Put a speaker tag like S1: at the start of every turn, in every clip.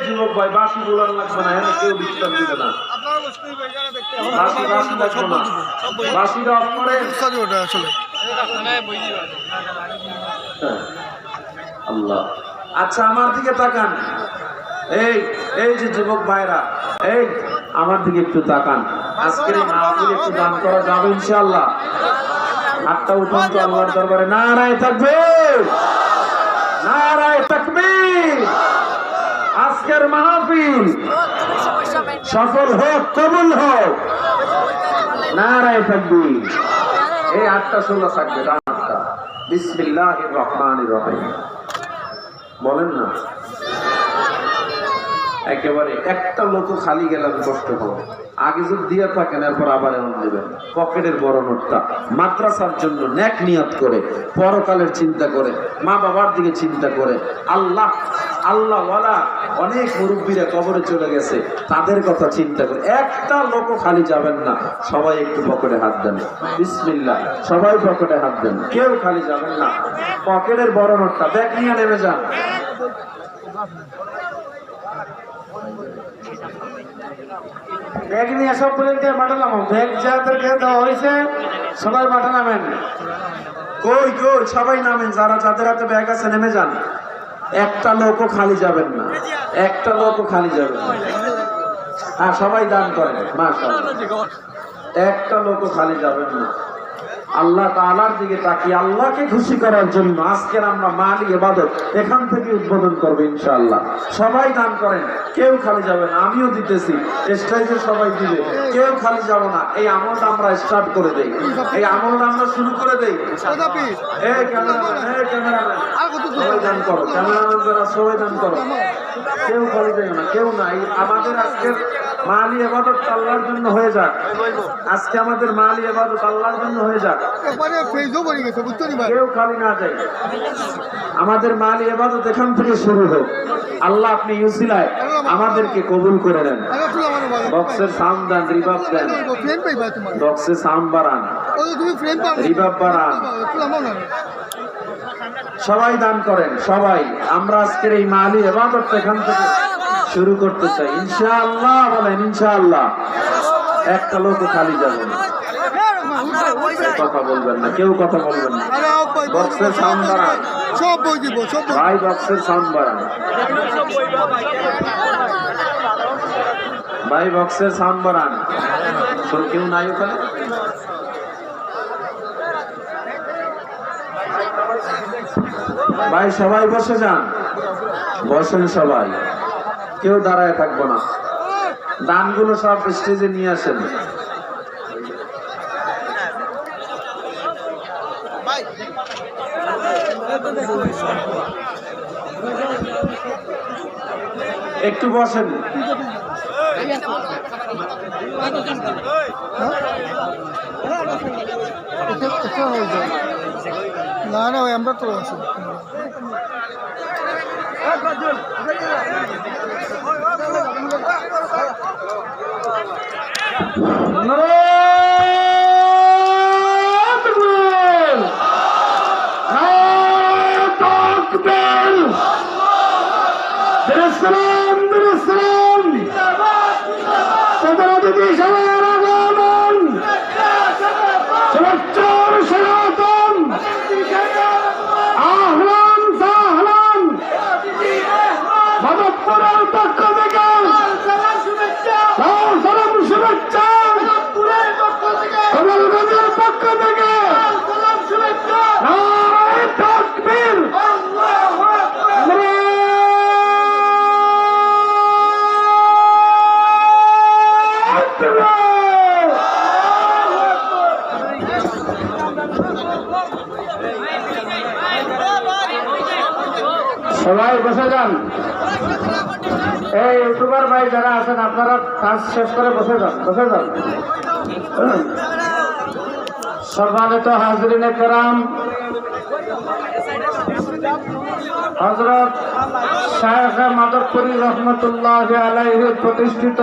S1: যুবক ভাই বাসি বলার লাগবে না, এখানে কেউ ডিস্টার্ব দিবে না। বাসিটা অফ করে আল্লাহ। আচ্ছা আমার দিকে তাকান, এই এই যে যুবক ভাইরা, এই আমার দিকে একটু তাকান। আজকের এই মাহফিলে একটু দান করা যাবে ইনশাআল্লাহ। হাতটা উঠান তো আল্লাহর দরবারে। নারায়ে তাকবীর, নারায়ে তাকবীর। আজকের মাহফিল সফল হোক, কবুল হোক। নারায়ে তাকবীর। এই হাতটা সোজা থাকবে, হাতটা। বিসমিল্লাহির রহমানির রহিম বলেন না। একেবারে একটা লোক খালি গেলাম কষ্ট হবে। আগে যদি দিয়ে থাকেন এরপর আবার এমন দেবেন। পকেটের বড় নোটটা মাদ্রাসার জন্য নেক নিয়ত করে, পরকালের চিন্তা করে, মা বাবার দিকে চিন্তা করে, আল্লাহ আল্লাহ ওয়ালা অনেক মুরব্বীরা কবরে চলে গেছে, তাদের কথা চিন্তা করে একটা লোক খালি যাবেন না। সবাই একটু পকেটে হাত দেন, বিসমিল্লাহ। সবাই পকেটে হাত দেন, কেউ খালি যাবেন না। পকেটের বড় নোটটা ব্যাগ নিয়ে নেমে যান। ব্যাগ নিয়ে সব ভলেন্টিয়ার পাঠালাম। ব্যাগ যাদেরকে দেওয়া হয়েছে সবাই পাঠালামেন। কই কই সবাই নামেন, যারা যাদের হাতে ব্যাগ আছে নেমে যান। একটা লোকও খালি যাবেন না, একটা লোকও খালি যাবেন না। হ্যাঁ সবাই দান করেন, মাশাআল্লাহ। একটা লোকও খালি যাবেন না। আল্লাহ তাআলার দিকে তাকিয়ে আল্লাহকে খুশি করার জন্য আজকের আমরা মালি ইবাদত এখান থেকে উদ্বোধন করবো ইনশাআল্লাহ। সবাই দান করেন, কেউ খালি যাবে না। আমিও দিতেছি, স্টেজে সবাই দিবে, কেউ খালি যাব না। এই আমলটা আমরা স্টার্ট করে দেই, এই আমলটা আমরা শুরু করে দেই। এই ক্যামেরাম্যান, এই ক্যামেরাম্যান সবাই দান করো, ক্যামেরাম্যান যারা সবাই দান করো। কেউ খালি যাবে না, কেউ নাই। আমাদের আজকের মালি ইবাদত আল্লাহর জন্য হয়ে যাক। আজকে আমাদের মালি ইবাদত আল্লাহর জন্য হয়ে যাক, কেউ খালি না যায়। আমাদের মালি ইবাদত এখান থেকে শুরু হোক। আল্লাহ আপনি ইউসিলায় আমাদেরকে কবুল করে নেন। বক্সের সাউন্ড দেন, রিভাব দেন, বক্সের সাউন্ড বাড়ান, রিভাব বাড়ান। সবাই দান করেন, সবাই। আমরা আজকের এই মালি ইবাদত এখান থেকে শুরু করতে চাই ইনশাআল্লাহ। বলেন ইনশাআল্লাহ। একটা লোক খালি যাবে না, কথা বলবেন না, কেউ কথা বলবেন না। বক্সের সাউন্ড বাড়ান, ভাই বক্সের সাউন্ড বাড়ান, ভাই বক্সের সাউন্ড বাড়ান। কেউ নাই ওখানে? ভাই সবাই বসে যান, বসেন সবাই, কেউ দাঁড়ায় থাকবো না। দানগুলো সব স্টেজে নিয়ে আসেন। একটু বসেন।
S2: না না ভাই আমরা তো আছি। সবাই বসে যান। এই ইউটিউবার ভাই যারা আছেন আপনারা কাজ শেষ করে বসে যান, বসে যান। সম্মানিত হাজরিনে কেরাম, হযরত শায়খ মাধবপুরী রহমতুল্লাহ আলাইহি প্রতিষ্ঠিত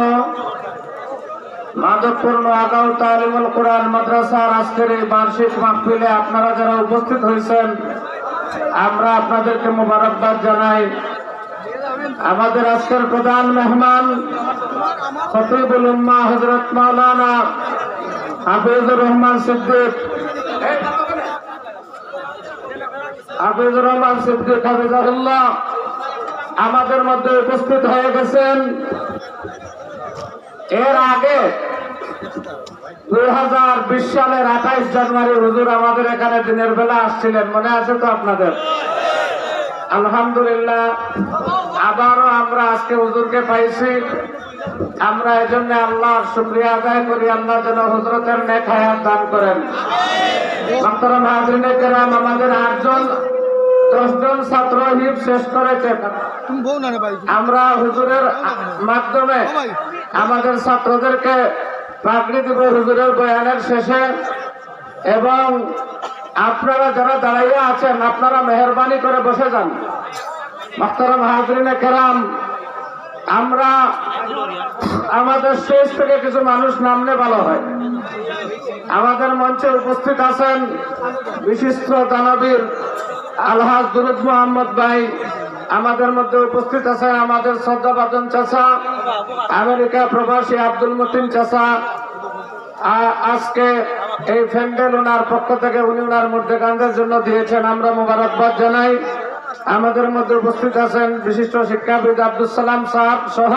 S2: মাধবপুর নোয়াগাঁও তালিমুল কোরআন মাদ্রাসার আজকের এই বার্ষিক মাহফিলে আপনারা যারা উপস্থিত হয়েছেন, আমরা আপনাদেরকে মোবারকবাদ জানাই। আমাদের আজকের প্রধান মেহমান খতিবুল উম্মাহ হযরত মাওলানা হাফিজুর রহমান সিদ্দিক হাফিজাহুল্লাহ আমাদের মধ্যে উপস্থিত হয়ে গেছেন। এর আগে 2020 সালের 28 জানুয়ারি হুজুর আমাদের এখানে দিনের বেলা আসছিলেন, মনে আছে তো আপনাদের? আলহামদুলিল্লাহ আবারও আমরা আজকে হুজুরকে পাইছি। আমরা এজন্য আল্লাহর শুকরিয়া আদায় করি, আল্লাহ যেন হযরতের নেক হায়াত দান করেন। মুহতারাম হাজিরিনে কেরাম, আমাদের 10 জন ছাত্র হিফজ শেষ করেছে। আমরা হুজুরের মাধ্যমে আমাদের ছাত্রদেরকে পাগড়ি দিব হুজুরের বয়ানের শেষে। এবং আপনারা যারা দাঁড়াইয়া আছেন আপনারা মেহরবানি করে বসে যান। মুহতারাম হাজিরিনে কেরাম, আমরা আমাদের স্টেজ থেকে কিছু মানুষ নামলে ভালো হয়। আমাদের মঞ্চে উপস্থিত আছেন বিশিষ্ট দানবীর আলহাজ দুরুদ মোহাম্মদ ভাই, আমাদের মধ্যে উপস্থিত আছেন আমাদের শ্রদ্ধাভাজন চাচা, আমেরিকা প্রবাসী আব্দুল মতিন চাচা। আজকে এই প্যান্ডেল ওনার পক্ষ থেকে উনি ওনার মধ্যেকানদের জন্য দিয়েছেন, আমরা মোবারকবাদ জানাই। আমাদের মধ্যে উপস্থিত আছেন বিশিষ্ট শিক্ষাবিদ আব্দুল সালাম সাহেব সহ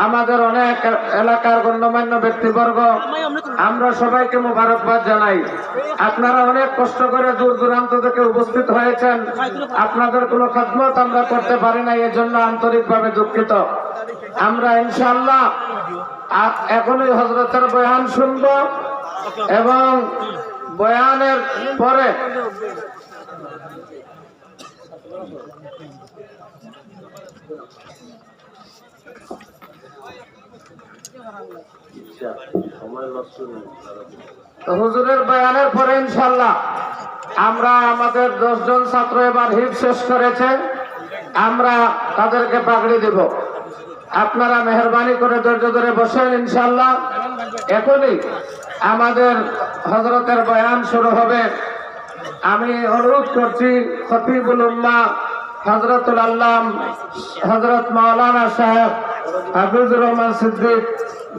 S2: আমাদের অনেক এলাকার গণ্যমান্য ব্যক্তিবর্গ, আমরা সবাইকে মোবারকবাদ জানাই। আপনারা অনেক কষ্ট করে দূর দূরান্ত থেকে উপস্থিত হয়েছেন, আপনাদের কোনো খেদমত আমরা করতে পারি না, এর জন্য আন্তরিকভাবে দুঃখিত। আমরা ইনশাআল্লাহ এখনই হযরতের বয়ান শুনব এবং বয়ানের পরে হুজুরের বয়ানের পরে ইনশাআল্লাহ আমরা আমাদের 10 জন ছাত্র এবার হিফজ শেষ করেছে, আমরা তাদেরকে পাগড়ি দেব। আপনারা মেহরবানি করে ধৈর্য ধরে বসেন। ইনশাআল্লাহ এখনই আমাদের হযরতের বয়ান শুরু হবে। আমি অনুরোধ করছি খতিবুল উম্মাহ হযরতুল আল্লাম হযরত মাওলানা সাহেব হাফিজুর রহমান সিদ্দিক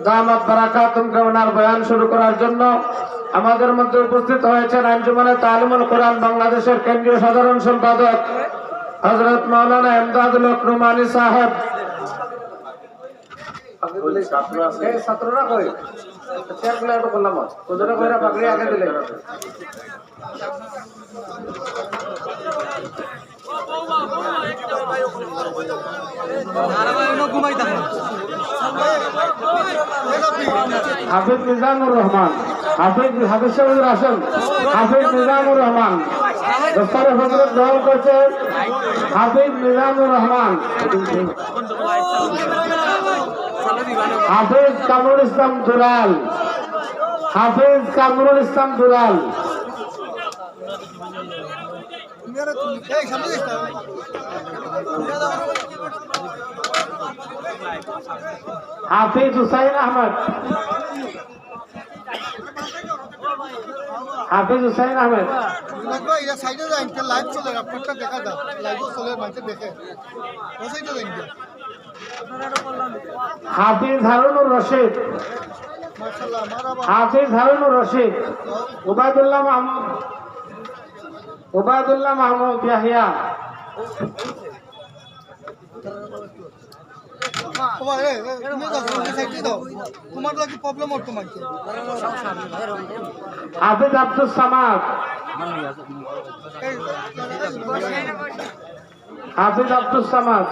S2: দামাত বারাকাতুহুকে ওনার বয়ান শুরু করার জন্য। আমাদের মধ্যে উপস্থিত হয়েছেন আঞ্জুমানে তালিমুল কোরআন বাংলাদেশের কেন্দ্রীয় সাধারণ সম্পাদক হযরত মাওলানা ইমদাদুল হক নোমানী সাহেব। ছাত্ররা কই চেয়ারগুলো একটু করলাম, হুজুরে কইরা পাগড়ি আগে দিলে। হাফিজ নিজামুর রহমান, হাফিজ সাহেব আসেন। হাফিজ নিজামুর রহমান দস্তারে হযরত গ্রহণ করছে। হাফিজ নিজামুর রহমান, হাফিজ কামরুল ইসলাম দুলাল, হাফিজ কামরুল ইসলাম দুলাল, হাফিজ হুসাইন আহমদ, হাফিজ হুসাইন আহমেদ, হাফিজ হারুনুর রশিদ, হাফিজ হারুনুর রশিদ, উবায়দুল্লাহ মাহমুদ, উবায়দুল্লাহ মাহমুদ ইয়াহিয়া,
S3: তোমার লাগি প্রবলেম হতো তোমাকে।
S2: হাফিজ আব্দুল সামাদ, হাফিজ আব্দুল সামাদ,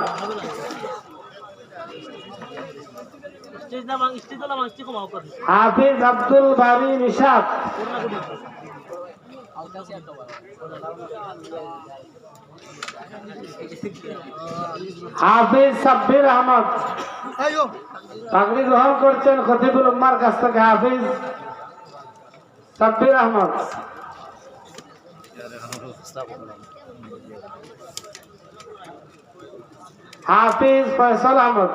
S2: হাফিজ আব্দুল বারি নিশাদ, হাফিজ সাব্বির আহমদ পাগড়ি গ্রহণ করছেন খতিবুল উম্মার কাছ থেকে। হাফিজ সাব্বির আহমদ, হাফিজ ফয়সাল আহমদ,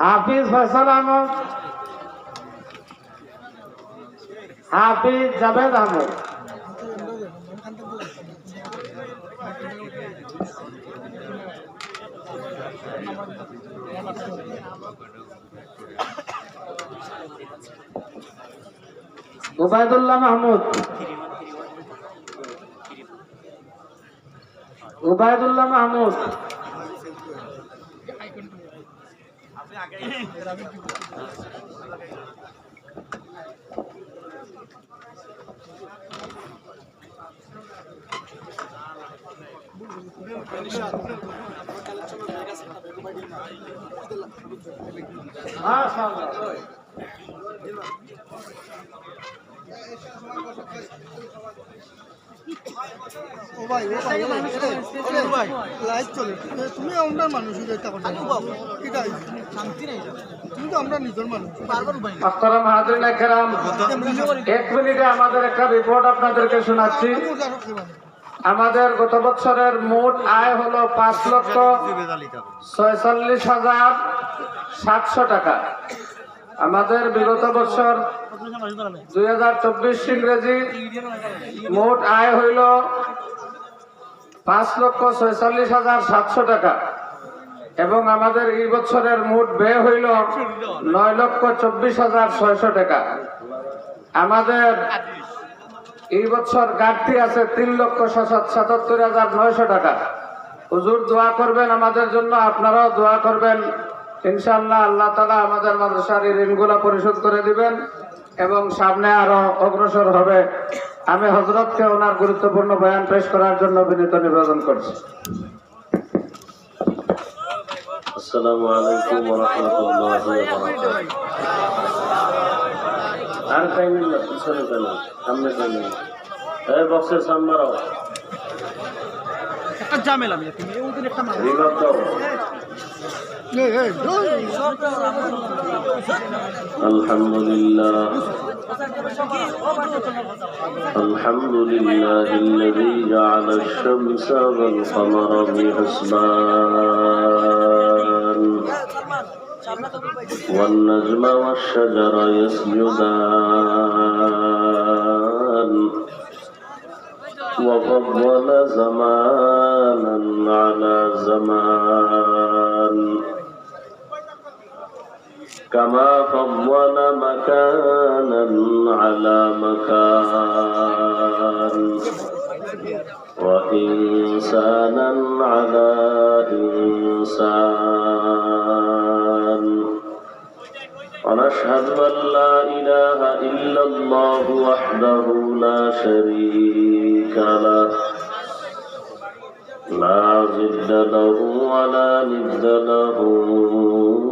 S2: হাফিজ ফয়সাল আহমদ, হাফিজ জাভেদ আহমদ, উবাইদুল্লাহ মাহমুদ, উবাইদুল্লাহ মাহমুদ, মাশাআল্লাহ।
S3: ও ভাই লাইভ চলে তুমি আমরা মানুষ এটা কথা এটাই শান্তি নেই তুমি তো আমরা নিজের মানুষ
S2: মোহতারাম হাজিরিন কেরাম, 1 মিনিটে আমাদের একটা রিপোর্ট আপনাদেরকে শোনাচ্ছি। আমাদের গত বছরের মোট আয় হলো 5,46,700 টাকা। আমাদের বিগত বছর 2024 ইংরেজি মোট আয় হইল 5,46,700 টাকা এবং আমাদের এই বছরের মোট ব্যয় হইল 9,24,600 টাকা। আমাদের এই বছর ঘাটতি আছে 3,77,900 টাকা। হুজুর দোয়া করবেন আমাদের জন্য, আপনারাও দোয়া করবেন। ইনশাআল্লাহ আল্লাহ তাআলা আমাদের মাদ্রাসার এই ঋণগুলো পরিশোধ করে দিবেন এবং সামনে আরো অগ্রসর হবে। আমি হযরতকে ওনার গুরুত্বপূর্ণ বয়ান পেশ করার জন্য বিনীত নিবেদন করছি।
S4: আসসালামু আলাইকুম ওয়া রাহমাতুল্লাহি ওয়া বারাকাতুহু। আর কাইনি না পিছনে কেন, সামনে কাইনি। এই বক্সের সামনে রাও,
S3: একটা ঝামেলা আমি তুমি ওদিন একটা মানুষ
S4: রিভাব দাও। আলহামদুলিল্লাহ الذي جعل الشمس والقمر بحسبان والنجم والشجر يسجدان وفضل زمانا على زمان كما فضل مكانا على مكان وإنسانا على إنسان ونشهد أن لا إله إلا الله وحده لا شريك له لا ضد له ولا ند له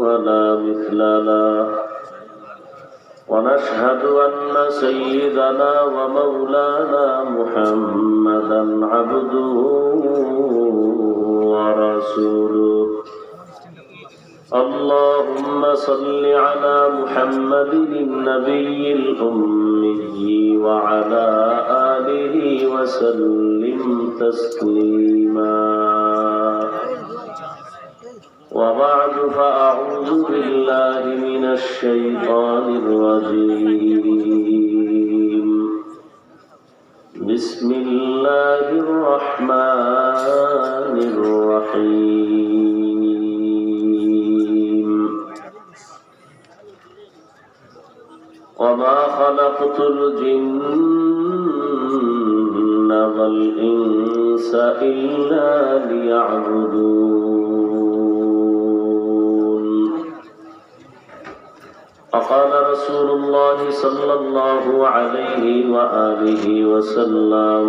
S4: ولا مثل له ونشهد أن سيدنا ومولانا محمدا عبده ورسوله اللهم صل على محمد النبي الأمي وعلى آله وسلم تسليما وبعد فأعوذ بالله من الشيطان الرجيم بسم الله الرحمن الرحيم وما خلقت الجن والإنس إلا ليعبدون فقال رسول الله صلى الله عليه وآله وسلم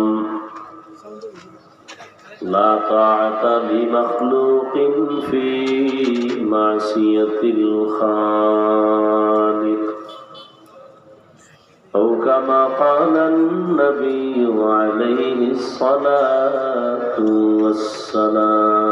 S4: لا طاعة لمخلوق في معصية الخالق أو كما قال النبي عليه الصلاة والسلام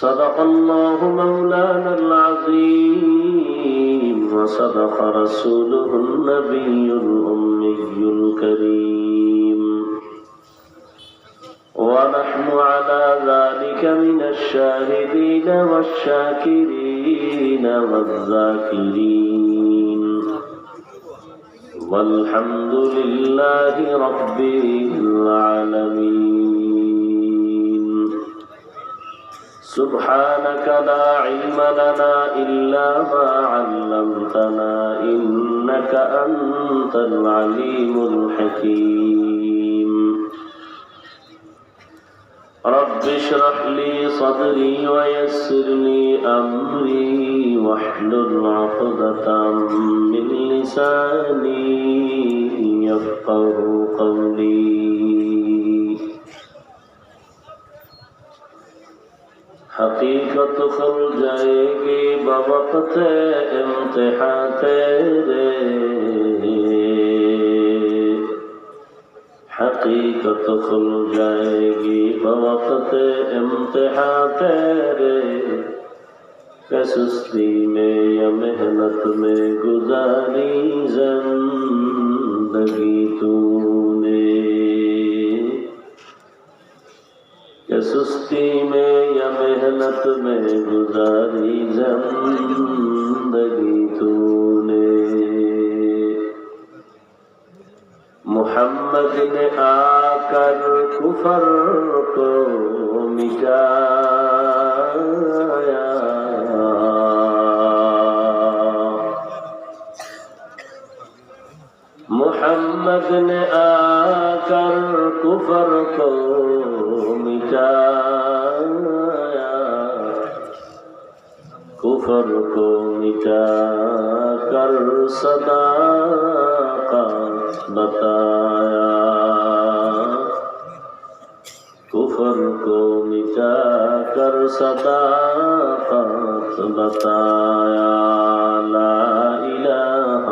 S4: صدق الله مولانا العظيم وصدق رسوله النبي الأمي الكريم ونحن على ذلك من الشاهدين والشاكرين والذاكرين والحمد لله رب العالمين سبحانك لا علم لنا إلا ما علمتنا إنك أنت العليم الحكيم رب اشرح لي صدري ويسر لي أمري واحلل عقدة من لساني يفقه قولي حقیقت کھل جائے گی بوقت امتحان تیرے حقیقت کھل جائے گی بوقت امتحان تیرے کہ سستی میں یا محنت میں گزاری زندگی تو نے کہ سستی میں یا محنت میں گزاری زندگی تو نے محمد نے آ کر کفر کو مٹایا محمد نے آ کر کفر کو مٹایا کفر کو مٹا کر صداقت بتایا کفر کو مٹا کر صداقت بتایا لا الہ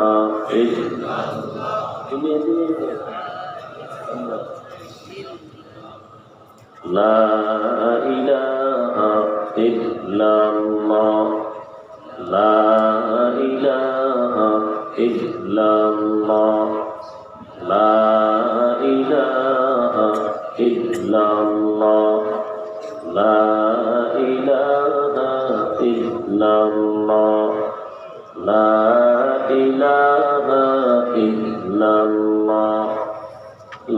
S4: الا لا إله إلا الله لا إله إلا الله لا إله إلا الله لا إله إلا الله لا إله إلا الله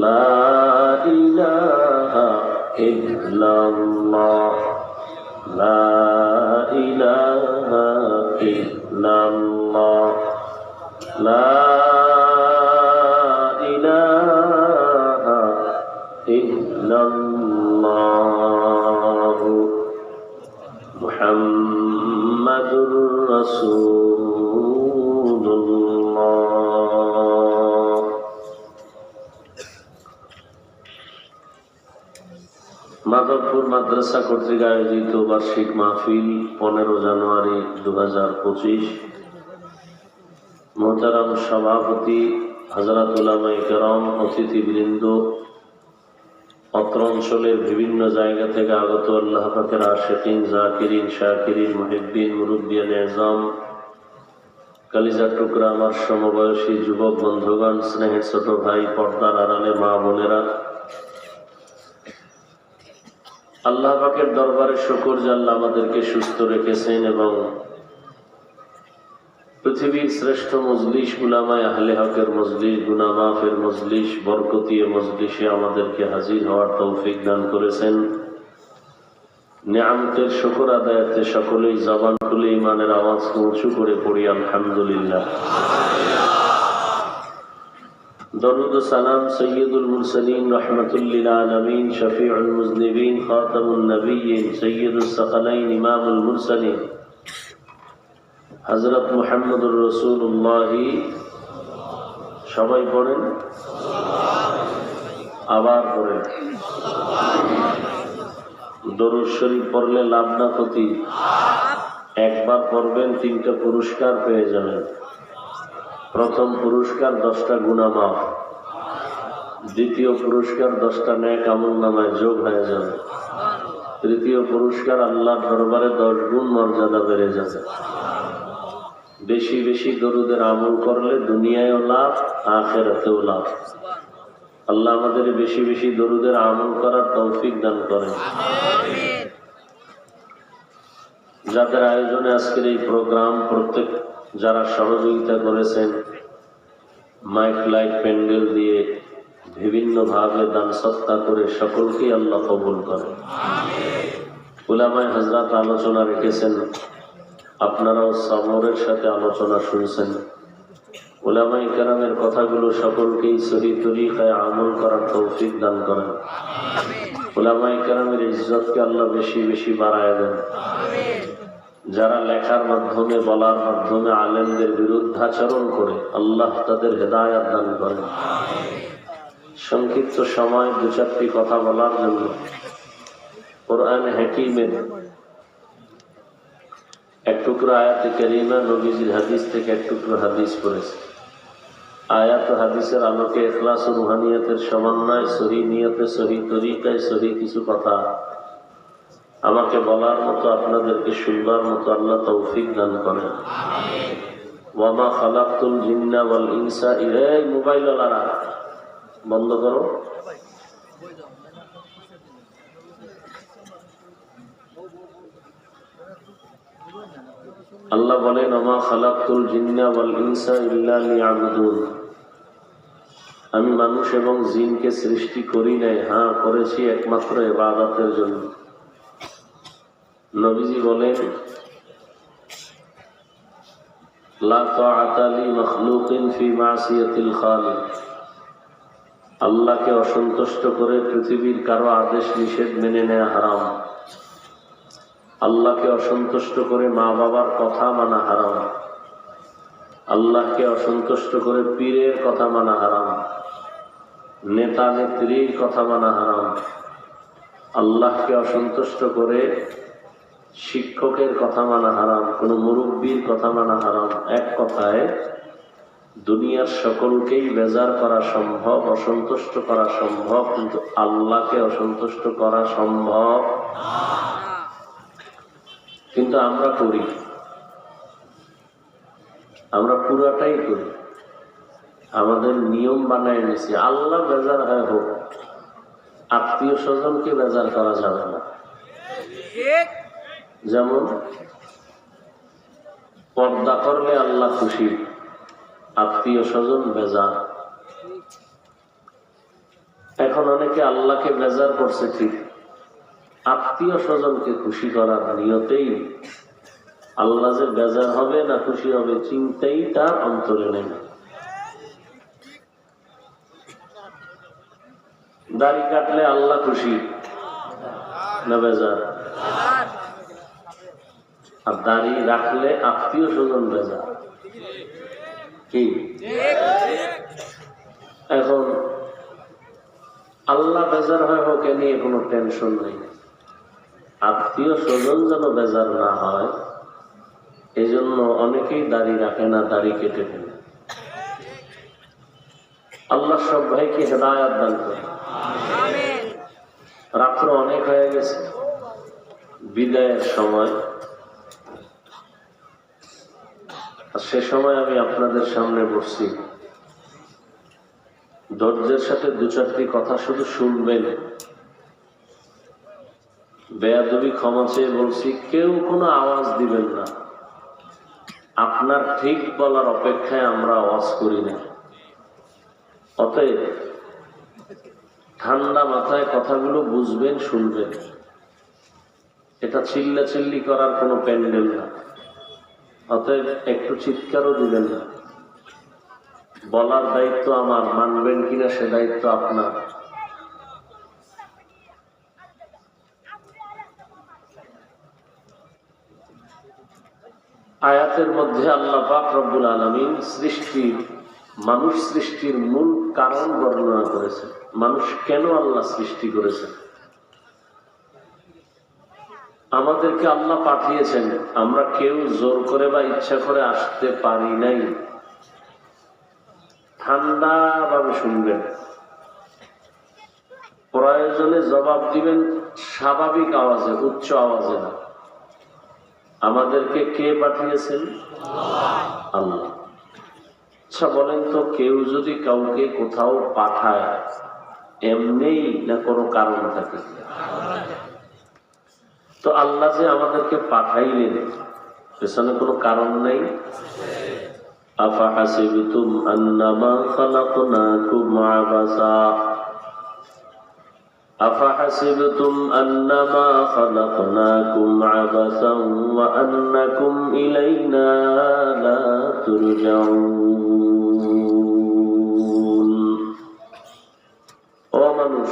S4: لا إله إلا الله لا إله إلا الله لا إله إلا الله محمد رسول الله মাধবপুর মাদ্রাসা কর্তৃক আয়োজিত বার্ষিক মাহফিল 15 জানুয়ারি 2025 মোহতারাম সভাপতি হযরত উলামায়ে কেরাম অতিথিবৃন্দ অত্র অঞ্চলের বিভিন্ন জায়গা থেকে আগত আল্লাহ পাকের আশিকিন জাকিরিন শাকিরিন মুহিব্বিন মুরব্বিয়ান আযম কলিজার টুকরা আমার সমবয়সী যুবক বন্ধুগণ স্নেহের ছোট ভাই পর্দার আড়ালে মা বোনেরা আল্লাহ পাকের দরবারে শুকর যে আল্লাহ আমাদেরকে সুস্থ রেখেছেন এবং পৃথিবীর শ্রেষ্ঠ মজলিস উলামায়ে আহলে হকের মজলিস গুনাহ মাফের মজলিস বরকতীয় মজলিসে আমাদেরকে হাজির হওয়ার তৌফিক দান করেছেন নিয়ামতের শুকর আদায়াতে সকলেই জবান খুলে ঈমানের আওয়াজ উঁচু করে পড়ি আলহামদুলিল্লাহ দরুদ ও সালাম সৈয়দুল মুরসালিন রাহমাতুল লিল আলামিন শফিউল মুজনিবিন খাতামুন নবিয়্যিন সৈয়দুস সাকালাইন ইমামুল মুরসালিন হযরত মুহাম্মদুর রাসূলুল্লাহ সবাই পড়েন আবার পড়েন দরুদ শরীফ পড়লে লাভ না ক্ষতি একবার পড়বেন 3টা পুরস্কার পেয়ে যাবেন প্রথম পুরস্কার 10টা গুনাহ মাফ দ্বিতীয় পুরস্কার 10টা নেক আমলনামায় যোগ হয়ে যাবে তৃতীয় পুরস্কার আল্লাহর দরবারে 10 গুণ মর্যাদা বেড়ে যাবে বেশি বেশি দরুদের আমল করলে দুনিয়ায়ও লাভ আখিরাতেও লাভ আল্লাহ আমাদের বেশি বেশি দরুদের আমল করার তৌফিক দান করেন। যাদের আয়োজনে আজকের এই প্রোগ্রাম, প্রত্যেক যারা সহযোগিতা করেছেন, মাইক লাইট প্যান্ডেল দিয়ে বিভিন্ন ভাবে দান সৎকার করে, সকলকেই আল্লাহ কবুল করেন। উলামায়ে হযরত আলোচনা রেখেছেন, আপনারাও সবরের সাথে আলোচনা শুনছেন। উলামায়ে কেরামের কথাগুলো সকলকেই সহি তরিকায় আমল করার তৌফিক দান করেন। উলামায়ে কেরামের ইজ্জতকে আল্লাহ বেশি বেশি বাড়ায় দেন। যারা লেখার মাধ্যমে, বলার মাধ্যমে আলেমদের বিরুদ্ধাচরণ করে, আল্লাহ তাদের হেদায়েত দান করেন। সংক্ষিপ্ত সময় দু চারটি কথা বলার জন্য কোরআন হাকিমের এক টুকরো আয়াতে কারিমা, নবীজির হাদিস থেকে এক টুকরো হাদিস পড়েছে। আয়াত ও হাদিসের আলোকে ইখলাস ও রুহানিয়াতের সমন্বয়, সহি নিয়তে, সহি তরিকায়, সহি কিছু কথা আমাকে বলার মতো, আপনাদেরকে শুনবার মতো আল্লাহ তৌফিক দান করেন। ওয়ামা খালাকতুল জিন্না ওয়াল ইনসা, এই মোবাইল ওয়ালারা বন্ধ করো। আল্লাহ বলেন, ওয়ামা খালাকতুল জিন্না ওয়াল ইনসা ইল্লা লিয়াবুদুন, আমি মানুষ এবং জিনকে সৃষ্টি করি নাই, হ্যাঁ করেছি একমাত্র ইবাদতের জন্য। নবীজি বলেন, লা তাআতা লি মাখলুকিন ফি মাসিয়াতিল খালিক, আল্লাহকে অসন্তুষ্ট করে পৃথিবীর কারো আদেশ নিষেধ মেনে নেওয়া হারাম। আল্লাহকে অসন্তুষ্ট করে মা বাবার কথা মানা হারাম। আল্লাহকে অসন্তুষ্ট করে পীরের কথা মানা হারাম। নেতা নেত্রীর কথা মানা হারাম। আল্লাহকে অসন্তুষ্ট করে শিক্ষকের কথা মানা হারাম, কোন মুরব্বীর কথা মানা হারাম। এক কথায় দুনিয়ার সকলকেই বেজার করা সম্ভব, অসন্তুষ্ট করা সম্ভব, কিন্তু আল্লাহকে অসন্তুষ্ট করা সম্ভব। কিন্তু আমরা করি, আমরা পুরাটাই করি। আমাদের নিয়ম বানায় নিছি, আল্লাহ বেজার হয় হোক, আত্মীয় স্বজনকে বেজার করা যাবে না। যেমন পর্দা করলে আল্লাহ খুশি, আত্মীয় স্বজন বেজার। এখন অনেকে আল্লাহকে বেজার করছে ঠিক, আত্মীয় স্বজনকে খুশি করার নিয়তেই আল্লাহ যে বেজার হবে না খুশি হবে চিন্তাই তার অন্তরে নেই। দাড়ি কাটলে আল্লাহ খুশি না বেজার? আর দাড়ি রাখলে আত্মীয় স্বজন বেজার। কি এখন আল্লাহ বেজার হয় হোক, এ নিয়ে কোনো টেনশন নেই। আত্মীয় স্বজন যেন বেজার না হয়, এই জন্য অনেকেই দাড়ি রাখে না, দাড়ি কেটে ফেলে। আল্লাহ সব ভাইকে হেদায়েত দান করে। রাত্র অনেক হয়ে গেছে, বিদায়ের সময়। সে সময় আমি আপনাদের সামনে বসছি, ধৈর্যের সাথে দু চারটি কথা শুধু শুনবেন। বেয়াদবি ক্ষমা চেয়ে বলছি, কেউ কোনো আওয়াজ দিবেন না। আপনার ঠিক বলার অপেক্ষায় আমরা আওয়াজ করি না। অতএব ঠান্ডা মাথায় কথাগুলো বুঝবেন, শুনবেন। এটা চিল্লাচিল্লি করার কোনো প্যান্ডেল না। অতএব একটু চিৎকারও দিবেন না। বলার দায়িত্ব আমার, মানবেন কিনা সে দায়িত্ব আপনার। আয়াতের মধ্যে আল্লাহ পাক রব্বুল আলামিন মানুষ সৃষ্টির মূল কারণ বর্ণনা করেছে। মানুষ কেন আল্লাহ সৃষ্টি করেছেন? আমাদেরকে আল্লাহ পাঠিয়েছেন, আমরা কেউ জোর করে বা ইচ্ছা করে আসতে পারি নাই। ঠান্ডা ভাবে শুনবেন, প্রয়োজনে জবাব দিবেন স্বাভাবিক আওয়াজে, উচ্চ আওয়াজে না। আমাদেরকে কে পাঠিয়েছেন? আল্লাহ। আচ্ছা বলেন তো, কেউ যদি কাউকে কোথাও পাঠায় এমনি না কোনো কারণ থাকে? তো আল্লাহ যে আমাদেরকে পাঠাইলেন পেছনে কোনো কারণ নেই। আফাহাসিবতুম আন্নামা খালাকনাকুম আবাসা আফাহাসিবতুম আন্নামা খালাকনাকুম আবাসান ওয়া আন্নাকুম ইলাইনা লা তুরজাউন। ও মানুষ,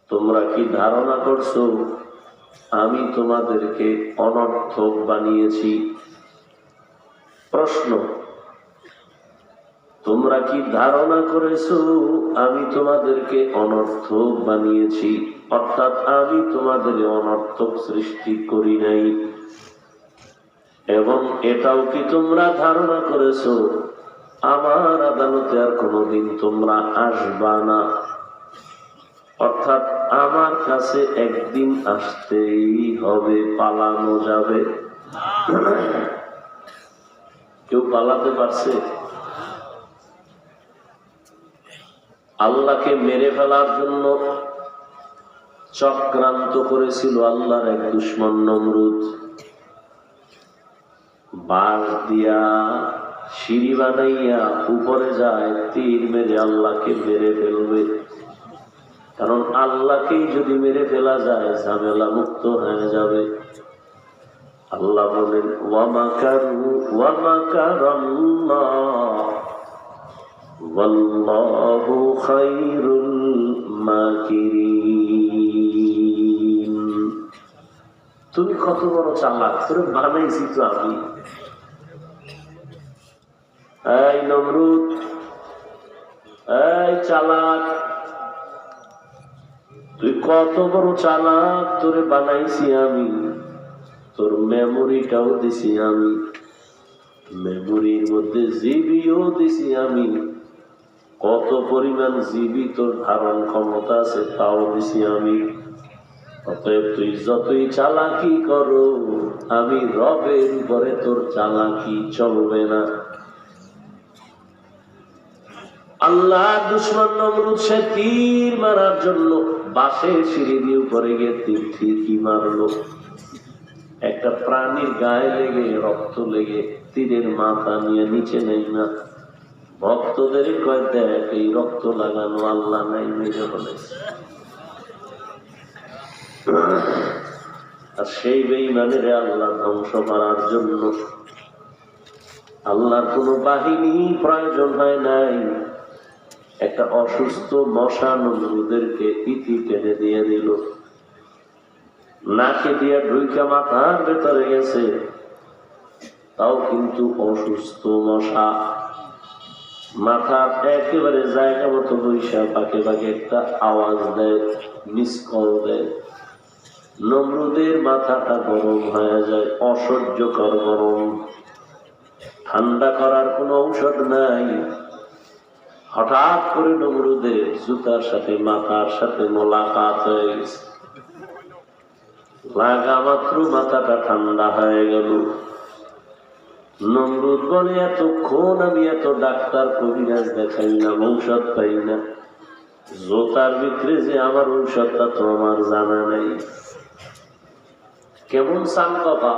S4: তোমরা কি ধারণা করছো আমি তোমাদেরকে অনর্থক বানিয়েছি? প্রশ্ন, তোমরা কি ধারণা করেছো আমি তোমাদেরকে অনর্থক বানিয়েছি? অর্থাৎ আমি তোমাদের অনর্থক সৃষ্টি করি নাই। এবং এটাও কি তোমরা ধারণা করেছো আমার আদালতে আর কোনোদিন তোমরা আসবা না? অর্থাৎ আমার কাছে একদিন আসতেই হবে, পালানো যাবে? কেউ পালাতে পারছে? আল্লাহকে মেরে ফেলার জন্য চক্রান্ত করেছিল আল্লাহর এক দুশমন নমরুদ। বাঁশ দিয়া সিঁড়ি বানাইয়া উপরে যায়, তীর মেরে আল্লাহকে মেরে ফেলবে। কারণ আল্লাহকেই যদি মেরে ফেলা যায় ঝামেলা মুক্ত হয়ে যাবে। আল্লাহ বলেন ওয়ামাকারু ওয়ামাকারাল্লাহ ওয়াল্লাহু খায়রুল মাকিরিন। তুমি কত বড় চালাক, তোরে বানাইছি তো আমি। এই নমরুদ, এই চালাক, তুই কত বড় চালাক, তোরে বানাইছি আমি। তোর মেমোরিটাও দিছি আমি, মেমোরির মধ্যে জিবিও দিছি আমি। কত পরিমাণ জিবি তোর ধারণ ক্ষমতা আছে তাও দিছি আমি। অতএব তুই যতই চালাকি করো, আমি রবের উপরে তোর চালাকি চলবে না। আল্লাহ দুশমন নমরুদ সে তীর মারার জন্য বাঁশের সিঁড়ি দিয়ে উপরে গিয়ে তীর ঠিকই মারলো। একটা প্রাণীর গায়ে লেগে রক্ত লেগে তীরের মাথা নিয়ে নিচে নেই না। ভক্তদের কয় দেখ এই রক্ত লাগানো আল্লাহ নাই, মেরে বলেছে। আর সেই বেঈমানের আল্লাহ ধ্বংস করার জন্য আল্লাহর কোন বাহিনী প্রয়োজন হয় নাই। একটা অসুস্থ মশা নমরুদেরকে ইতি টেনে দিয়ে দিল, নাকে দিয়ে ঢুইকা মাথার ভেতরে গেছে, তাও কিন্তু অসুস্থ মশা। মাথা একেবারে জায়গা মতো বৈশা পাকে পাকে একটা আওয়াজ দেয়, মিসকল দেয়। নমরুদের মাথাটা গরম হয়ে যায়, অসহ্যকর গরম। ঠান্ডা করার কোনো ঔষধ নাই। হঠাৎ করে নমরুদের জুতার সাথে মাথার সাথে মোলাকাত হয়ে গেছে। লাগা মাত্র মাথাটা ঠান্ডা হয়ে গেল। নমরুদ বলে এতক্ষণ আমি এত ডাক্তার কবিরাজ দেখাইলাম, ঔষধ পাই না। জোতার ভিতরে যে আমার ঔষধটা তো আমার জানা নাই। কেমন সাংকপা!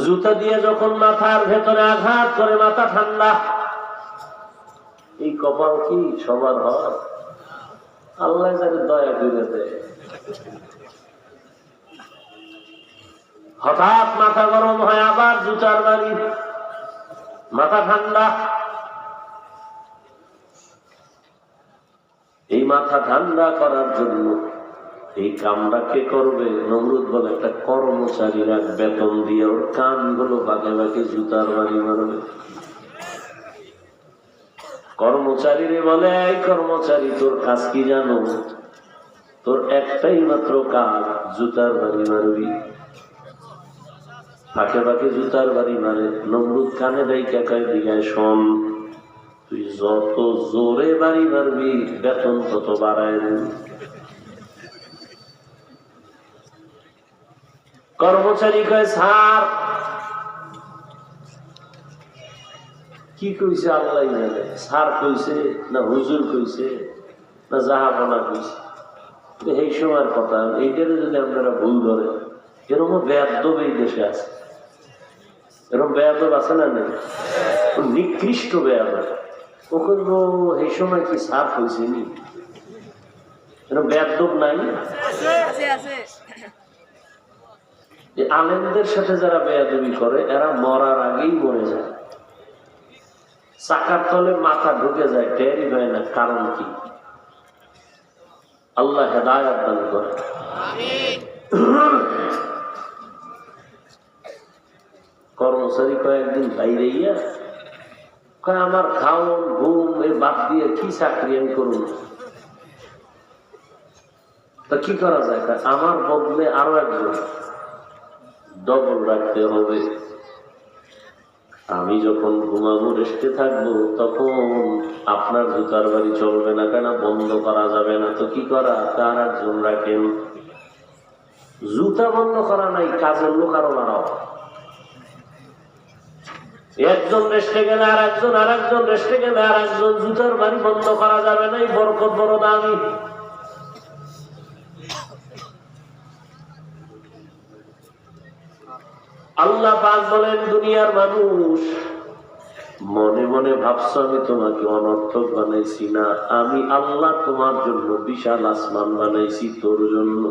S4: জুতা দিয়ে যখন মাথার ভেতরে আঘাত করে মাথা ঠান্ডা। এই কপাল কি সবার হয়? আল্লাহ যাকে দয়া করে দেয়। হঠাৎ মাথা গরম হয়, আবার জুতার বাড়ি, মাথা ঠান্ডা। এই মাথা ঠান্ডা করার জন্য এই কামটা কে করবে? নমরুদ বলে একটা কর্মচারীরা বেতন দিয়ে ওর কানগুলো বাঁকে বাঁকে জুতার বাড়ি মারবে। কর্মচারীরে বলে, এই কর্মচারী তোর কাজ কি জানো? তোর একটাই মাত্র কাজ, জুতার বাড়ি মারবি। ফাঁকে ফাঁকে জুতার বাড়ি মারে। নমরুদ কানে দেয় কাকায় দিঘায়, শোন, তুই যত জোরে বাড়ি মারবি বেতন তত বাড়ায় দিবি। কর্মচারী কয়, স্যার কি কইছে আল্লাহ জানে, স্যার কইছে না হুজুর কইছে না জাহাপনা কইছে। এই সময়ের কথা, এইটারে যদি আপনারা ভুল ধরে, এরকম বেয়াদব এই দেশে আছে, এরকম বেয়াদব আছে না নেই? নিকৃষ্ট বেয়াদব। ওখানে এই সময় কি স্যার কইছে নি? এরকম বেয়াদব নাই? আলেমদের সাথে যারা বেয়াদবি করে এরা মরার আগেই মরে যায়, চাকার তলে মাথা ঢুকে যায়, টেরই হয় না কারণ কি। আল্লাহ হেদায়েত দান করে। কর্মচারী কয়েকদিন বাইরে গিয়া কয় আমার খাওন ঘুম এই বাদ দিয়ে কি চাকরি আমি করুন, তা কি করা যায়? আমার বদলে আরো একজন ডবল রাখতে হবে। আমি যখন ঘুমাবো রেস্টে থাকবো তখন আপনার জুতার বাড়ি চলবে না, কেন বন্ধ করা যাবে না। তো কি করা? তার একজন রাখেন। জুতা বন্ধ করা নাই, কাজের লোক আরো বাড়াও। একজন রেস্টে গেলে আর একজন, আর একজন রেস্টে গেলে আর একজন, জুতার বাড়ি বন্ধ করা যাবে না। এই বরকত বড় দামি। আল্লাহ পাক বলেন, দুনিয়ার মানুষ মনে মনে ভাবছো আমি তোমাকে অনর্থক বানাইছি না, আমি আল্লাহ তোমার জন্য বিশাল আসমান বানাইছি, তোর জন্য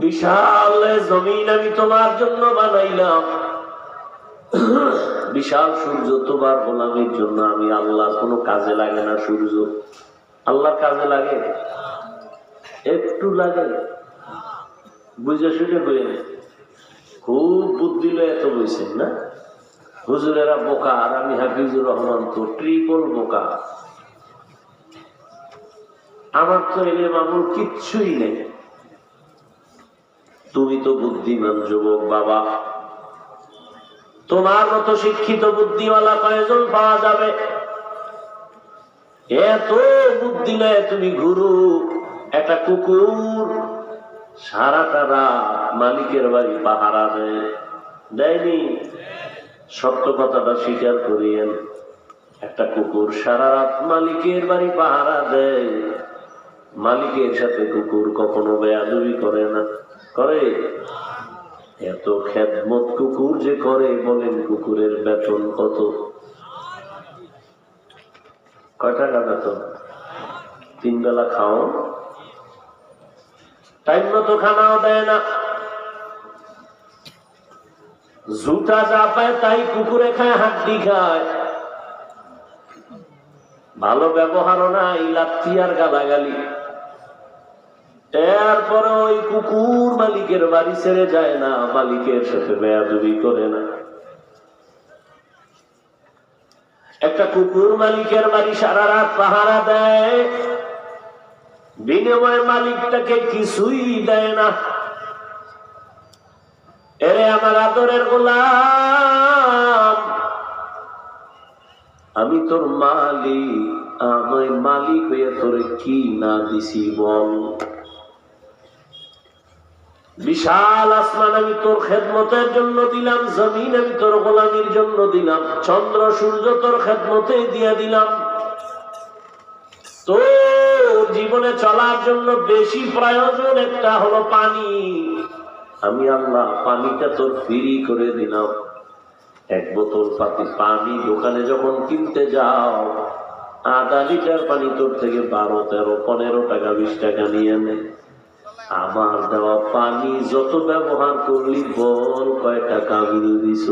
S4: বিশাল জমিন আমি তোমার জন্য বানাইলাম, বিশাল সূর্য তোমার গোলামির জন্য। আমি আল্লাহ কোনো কাজে লাগে না সূর্য, আল্লাহর কাজে লাগে? একটু লাগে? বুঝে শুনে বইয়ে নেই, খুব বুদ্ধি লয়ে এত বইছেন না? হুজুরেরা বোকা আর আমি হাফিজুর রহমান তো ট্রিপল বোকা। আমার তো এলে মামুল কিচ্ছুই নেই। তুমি তো বুদ্ধিমান যুবক বাবা, তোমার মতো শিক্ষিত বুদ্ধিওয়ালা কয়জন পাওয়া যাবে? এত বুদ্ধি লয়ে তুমি ঘুরু। একটা কুকুর সারাটা রাত মালিকের বাড়ি পাহারা দেয়নি? সত্য কথাটা স্বীকার করিয়েন। একটা কুকুর সারা রাত মালিকের বাড়ি পাহারা দেয়, মালিকের সাথে কুকুর কখনো বেয়াদবি করে না? করে? এত খেদমত কুকুর যে করে, বলেন কুকুরের বেতন কত? কয় টাকা বেতন? 3 বেলা খাও, টাইম মতো খানাও দেয় না। জুতা যা পায় তাই কুকুরে খায়, হাড্ডি খায়। ভালো ব্যবহারও নাই, লাথি আর গালাগালি। এরপরে ওই কুকুর মালিকের বাড়ি ছেড়ে যায় না, মালিকের সাথে বেয়াদবি করে না। একটা কুকুর মালিকের বাড়ি সারা রাত পাহারা দেয়, বিনিময়ে মালিকটাকে কিছুই দেয় না। এরে আমার আদরের গোলাম, আমি তোর মালিক, আমি মালিক হয়ে তোরে কি না দিছি বল? বিশাল আসমান আমি তোর খেদমতের জন্য দিলাম, জমিন আমি তোর গোলামির জন্য দিলাম, চন্দ্র সূর্য তোর খেদমতে দিয়ে দিলাম। তোর জীবনে চলার জন্য বেশি প্রয়োজন একটা হলো পানি। আমি আল্লাহ পানিটা তোর ফ্রি করে দিলাম। 1 বোতল পানি দোকানে যখন কিনতে যাও, আধা লিটার পানি তোর থেকে 12, 13, 15 টাকা 20 টাকা নিয়ে নে। আমার দেওয়া পানি যত ব্যবহার করলি বল কয় টাকা বিল দিছ?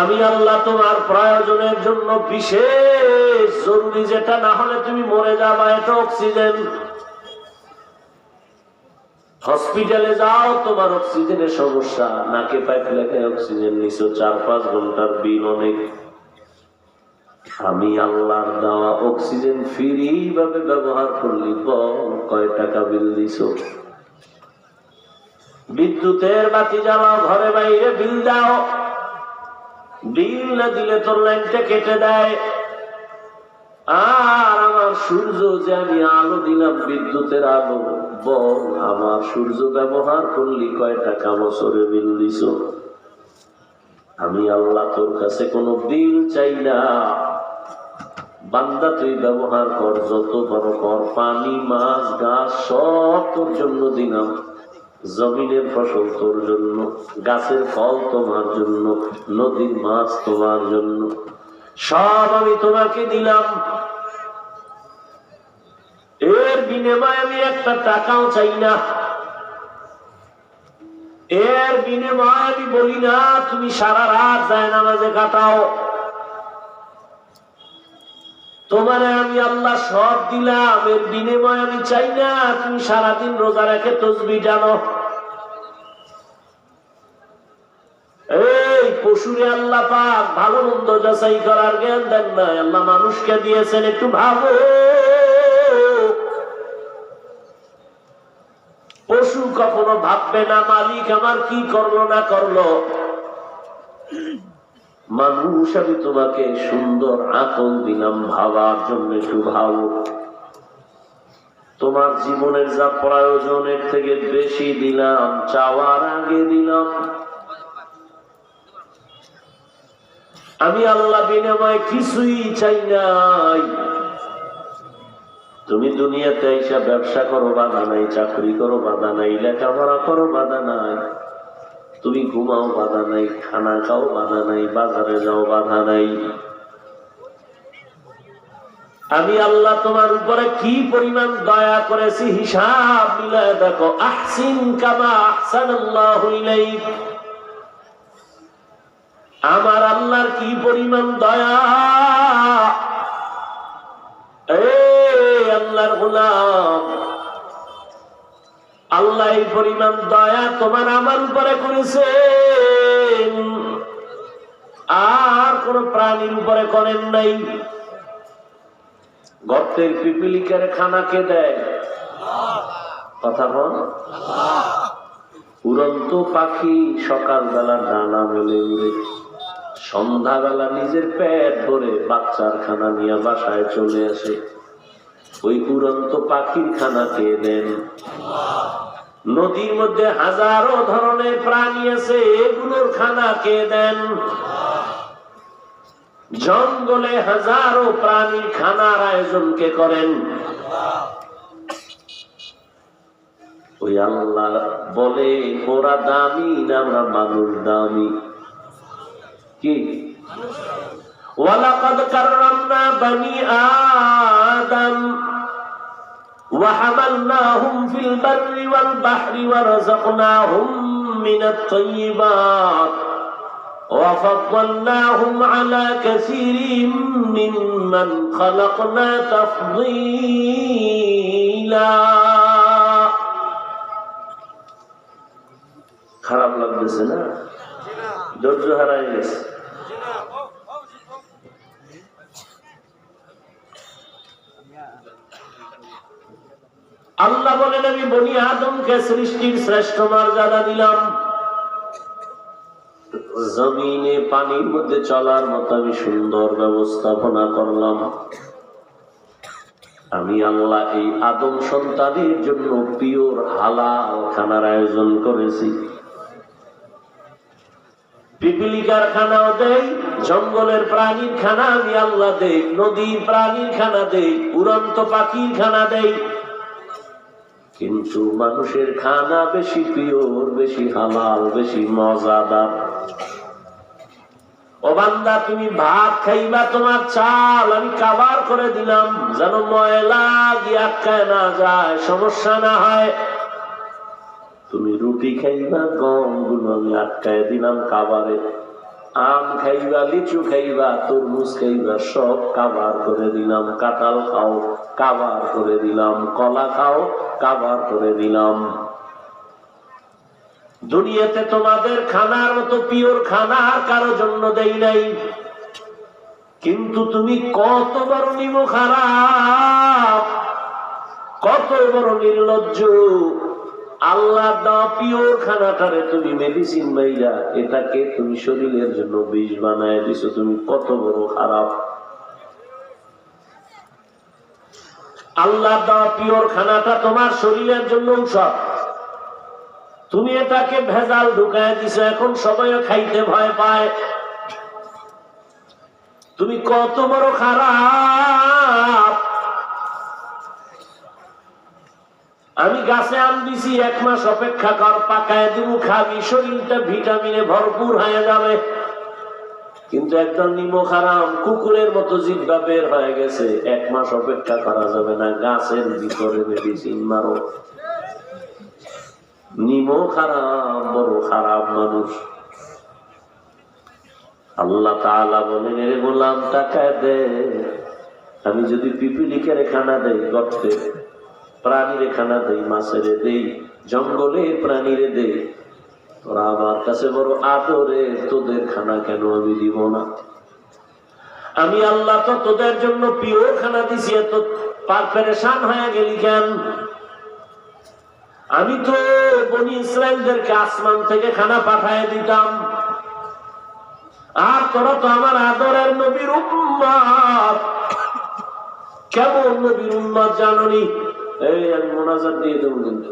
S4: আমি আল্লাহ তোমার প্রয়োজনের জন্য বিশেষ জরুরি, যেটা না হলে তুমি মরে যাবা, এটা অক্সিজেন। হসপিটালে যাও, তোমার অক্সিজেনের সমস্যা, নাকে পাইপ লেগে অক্সিজেন নিছো, 4-5 ঘন্টার বিল অনেক। আমি আল্লাহর দেওয়া অক্সিজেন ফ্রি ভাবে ব্যবহার করলি বল কয় টাকা বিল দিছ? বিদ্যুতের বাতি জ্বালাও, ঘরে বাইরে বিল দাও, বিল না দিলে তোর লাইনটা কেটে দেয়। আর আমার সূর্য যে আমি আলো দিলাম, বিদ্যুতের আলো, বল আমার সূর্য ব্যবহার করলি কয় টাকা বছরে বিল দিছ? আমি আল্লাহ তোর কাছে কোনো বিল চাই না, বান্দা তুই ব্যবহার কর, যত বড় কর, পানি মাছ গাছ সব তোর জন্য দিলাম, জমিনের ফসল তোর জন্য, গাছের ফল তোমার জন্য, নদীর মাছ তোমার জন্য, সব আমি তোমাকে দিলাম। এর বিনিময়ে আমি একটা টাকাও চাই না, এর বিনিময়ে আমি বলি না তুমি সারা রাত যায় নামাজে কাটাও, তোমারে আমি আল্লাহ সব দিলাম, এর বিনিময়ে আমি চাই না তুমি সারাদিন রোজা রেখে তসবিহ জানো। এই পশুরে আল্লাহ পাক ভালো মন্দ যাচাই করার জ্ঞান দেন নাই, আল্লাহ মানুষকে দিয়েছেন, একটু ভাবো। পশু কখনো ভাববে না মালিক আমার কি করলো না করলো। মানুষ আমি তোমাকে সুন্দর আকল দিলাম ভাবার জন্য, একটু ভাবো। তোমার জীবনের যা প্রয়োজনের থেকে বেশি দিলাম, চাওয়ার আগে দিলাম। আমি আল্লাহ বিনিময়ে কিছুই চাই নাই। তুমি দুনিয়াতে এসে ব্যবসা করো বাধা নাই, চাকরি করো বাধা নাই, লেখাপড়া করো বাধা নাই, তুমি ঘুমাও বাধা নাই, খানা খাও বাধা নাই, বাজারে যাও বাধা নাই। আমি আল্লাহ তোমার উপরে কি পরিমাণ দয়া করেছি হিসাব মিলায় দেখো। আহসিন কামা আহসানাল্লাহু ইলাইক। আমার আল্লাহর কি পরিমাণ দয়া। আল্লাহর গোলাম, আল্লাহ এই পরিমাণ দয়া তোমার আমার উপরে করেছেন, আর কোন প্রাণীর উপরে করেন নাই। গর্তের পিপিলিকার খানা কে দেয়? কথা বল। উড়ন্ত পাখি সকালবেলা ডানা মেলে উড়ে, সন্ধ্যাবেলা নিজের পেট ভরে বাচ্চার খানা নিয়ে বাসায় চলে আসে। ওই উড়ন্ত পাখির খানা কে দেন? নদীর মধ্যে হাজারো ধরনের প্রাণী আছে, এগুলোর খানা কে দেন? জঙ্গলে হাজারো প্রাণীর খানার আয়োজন কে করেন? ওই আল্লাহ বলে ওরা দামি না আমরা মানুষ দামি? কি ওয়ালাকাদ কাররামনা বনি আদম وحملناهم في البر والبحر ورزقناهم من الطيبات وفضلناهم على كثير ممن خلقنا تفضيلا. খারাপ লাগতেছে না? ধৈর্য হারাই গেছে। আল্লাহ বলেন আমি বনি আদমকে সৃষ্টির শ্রেষ্ঠ মর্যাদা দিলাম, জমিনে পানির মধ্যে চলার মতো আমি সুন্দর ব্যবস্থাপনা করলাম। আমি আল্লাহ এই আদম সন্তানের জন্য পিওর হালাল খানার আয়োজন করেছি। পিপিলিকার খানাও দেই, জঙ্গলের প্রাণীর খানা আমি আল্লাহ দেই, নদীর প্রাণীর খানা দেই, উড়ন্ত পাখির খানা দেই। কিন্তু মানুষের খানা বেশি পিওর, বেশি হালাল, বেশি মজাদার। ও বান্দা তুমি ভাত খাইবা, তোমার চাল আমি কাবার করে দিলাম যেন ময়লা গিয়ে আটকায় না যায়, সমস্যা না হয়। তুমি রুটি খাইবা, গম গুলো আমি আটকায় দিলাম কাবারে। আম খাইবা, লিচু খাইবা, তরমুজ খাইবা, সব কাবার করে দিলাম। কাঁঠাল খাও, কাবার করে দিলাম। কলা খাও, কাবার করে দিলাম। দুনিয়াতে তোমাদের খানার মতো পিওর খানা আর কারো জন্য দেই নাই। কিন্তু তুমি কত বড় নিমো খারাপ, কত বড় নির্লজ্জ। আল্লাহ দেওয়া পিওর খানাটারে তুমি মেডিসিন মাইরা এটাকে তুমি শরীরের জন্য বিষ বানায় দিছো। তুমি কত বড় খারাপ। আল্লাহ দেওয়া পিওর খানাটা তোমার শরীরের জন্য ঔষধ। তুমি এটাকে ভেজাল ঢুকায় দিছো, এখন সবাইও খাইতে ভয় পায়। তুমি কত বড় খারাপ। আমি গাছে আম দিছি, 1 মাস অপেক্ষা কর, পাকায় দিব, খাবি, শরীরটা ভিটামিনে ভরপুর হয়ে যাবে। কিন্তু একদম নিমক হারাম, কুকুরের মতো জিহ্বা বের হয়ে গেছে, 1 মাস অপেক্ষা করা যাবে না, গাছের ভিতরে মেডিসিন মারো। নিমক হারাম, বড় খারাপ মানুষ। আল্লাহ তাআলা বলেন, এর গোলাম টাকায় দে, আমি যদি পিপিলিকের খানা দেই, গর্তে প্রাণীরে খানা দেই, মাছেরে দেই, জঙ্গলে প্রাণীরে দেই, তোরা আমার কাছে বড় আদরে, তোদের খানা কেন আমি দিব না? আমি আল্লাহ তো তোদের জন্য প্রিয় খানা দিছি, এত পেরেশান হয়ে গেলি কেন? আমি তো বনি ইসরাইলদেরকে আসমান থেকে খানা পাঠায় দিতাম, আর তোরা তো আমার আদরের নবীর উম্মত। কেমন নবীর উম্মত জাননি? এই আমি মোনাজাত দিয়ে দেবো, কিন্তু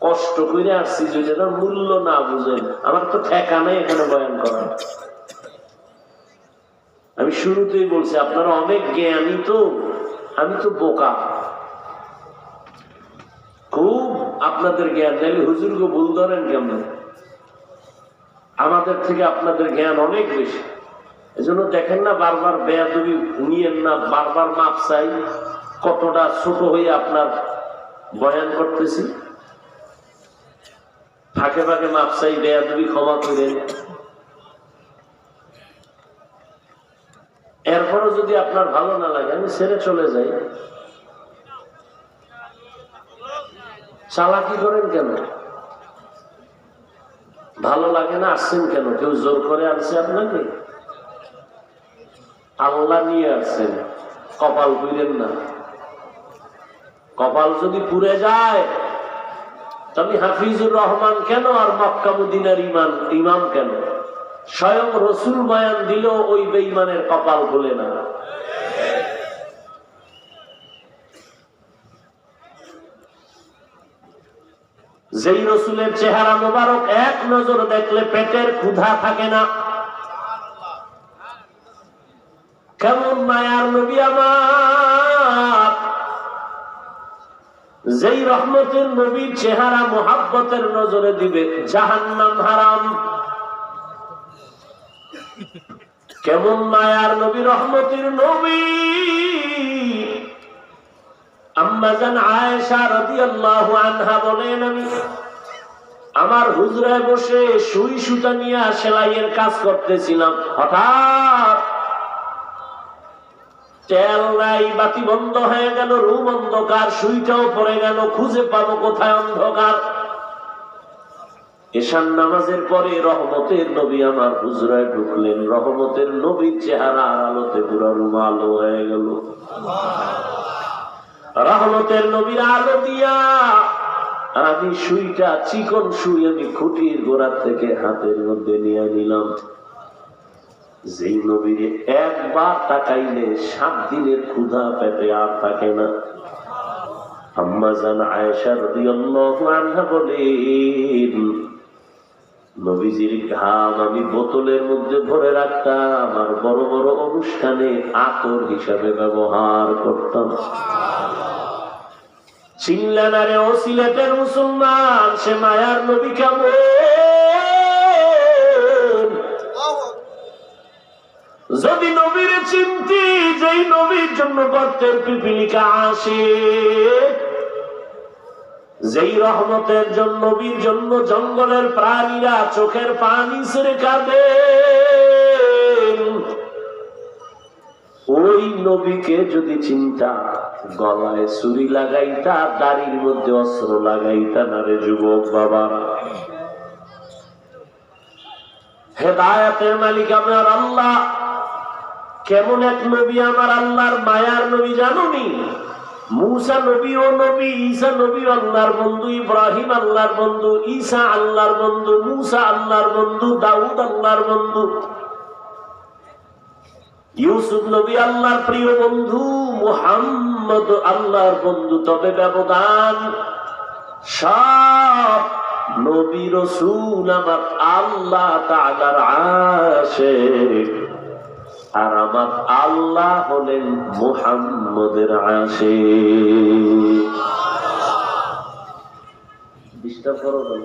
S4: কষ্ট করে আসছি, যদি এটার মূল্য না বুঝেন, আমার তো ঠেকা নেই এখানে বয়ান করা। আমি শুরুতেই বলছি আপনারা অনেক জ্ঞানী, তো আমি তো বোকা, খুব আপনাদের জ্ঞান, নাইলে হুজুরকে ভুল ধরেন কেমন? আমাদের থেকে আপনাদের জ্ঞান অনেক বেশি। এজন্য দেখেন না, বারবার বেয়াদবি নিয়েন না, বারবার মাপ চাই। কতটা ছোট হয়ে আপনার বয়ান করতেছি, ফাঁকে ফাঁকে মাপ চাই, বেয়াদবি ক্ষমা করেন। এরপরও যদি আপনার ভালো না লাগে, আমি ছেড়ে চলে যাই। চালাকি করেন কেন? ভালো লাগে না, আসছেন কেন? কেউ জোর করে আনছে আপনাকে? আল্লাহ নিয়ে আসছেন, কপাল পুড়েন না। কপাল যদি পুড়ে যায়, তবে হাফিজুর রহমান কেন আর মক্কা মদিনার ইমাম কেন? স্বয়ং রসুল বয়ান দিল, ওই বেঈমানের কপাল খুলে না। যেই রসুলের চেহারা মোবারক এক নজর দেখলে পেটের ক্ষুধা থাকে না, কেমন মায়ার নবী আমার। যেই রহমতের নবীর চেহারা মোহাব্বতের নজরে দিবে, জাহান্নাম হারাম। কেমন মায়ার নবী, রহমতের নবী। আম্মা জান আয়েশা রাদিয়াল্লাহু আনহা বলেন, আমি আমার হুজরায় বসে সুই সুতা নিয়ে সেলাইয়ের কাজ করতেছিলাম, হঠাৎ তেল নাই, বাতি বন্ধ হয়ে গেল, রুম অন্ধকার, সুইটাও পড়ে গেল, খুঁজে পাবো কোথায়? অন্ধকার। এশার নামাজের পরে রহমতের নবী আমার হুজরায় ঢুকলেন, রহমতের নবীর চেহারা আলোতে পুরো রুম আলো হয়ে গেল। রহমতের নবীর আলো দিয়া আমি সুইটা, চিকন সুই, আমি খুঁটির গোড়া থেকে হাতের মধ্যে নিয়ে নিলাম। যেই নবীরে একবার তাকাইলে 7 দিনের ক্ষুধা পেটে আর থাকে না। আম্মা জান আয়েশা রাদিয়াল্লাহু আনহা বলেন, নবীজির ঘাম আমি বোতলের মধ্যে ভরে রাখতাম, আর বড় বড় অনুষ্ঠানে আতর হিসাবে ব্যবহার করতাম। চিনলেন আরে ও সিলেটের মুসলমান, সে মায়ার নবী কেমন? যদি নবীর চিন্তি, যেই নবীর জন্য গর্তের পিপিলিকা আসে, যেই রহমতের জন্য, নবীর জন্য জঙ্গলের প্রাণীরা চোখের পানি ছেড়ে কাঁদে, ওই নবীকে যদি চিন্তা, গলায় ছুরি লাগাইতা, দাড়ির মধ্যে অস্ত্র লাগাইতা না রে যুবক বাবারা। হেদায়েতের মালিক আমার আল্লাহ, কেমন এক নবী আমার আল্লাহর মায়ার নবী জানুনি? মুসা নবী ও নবী, ঈসা নবী আল্লাহর বন্ধু, ইব্রাহিম আল্লাহর বন্ধু, ঈসা আল্লাহর বন্ধু, মুসা আল্লাহর বন্ধু, দাউদ আল্লাহর বন্ধু, ইউসুফ নবী আল্লাহর প্রিয় বন্ধু, মুহাম্মদ আল্লাহর বন্ধু। তবে ব্যবধান, সব নবী রাসূল আমার আল্লাহ তাআলার আশিক, আর আমার আল্লাহ হলেন মুহাম্মদের আশিক। ডিস্টার্ব করো না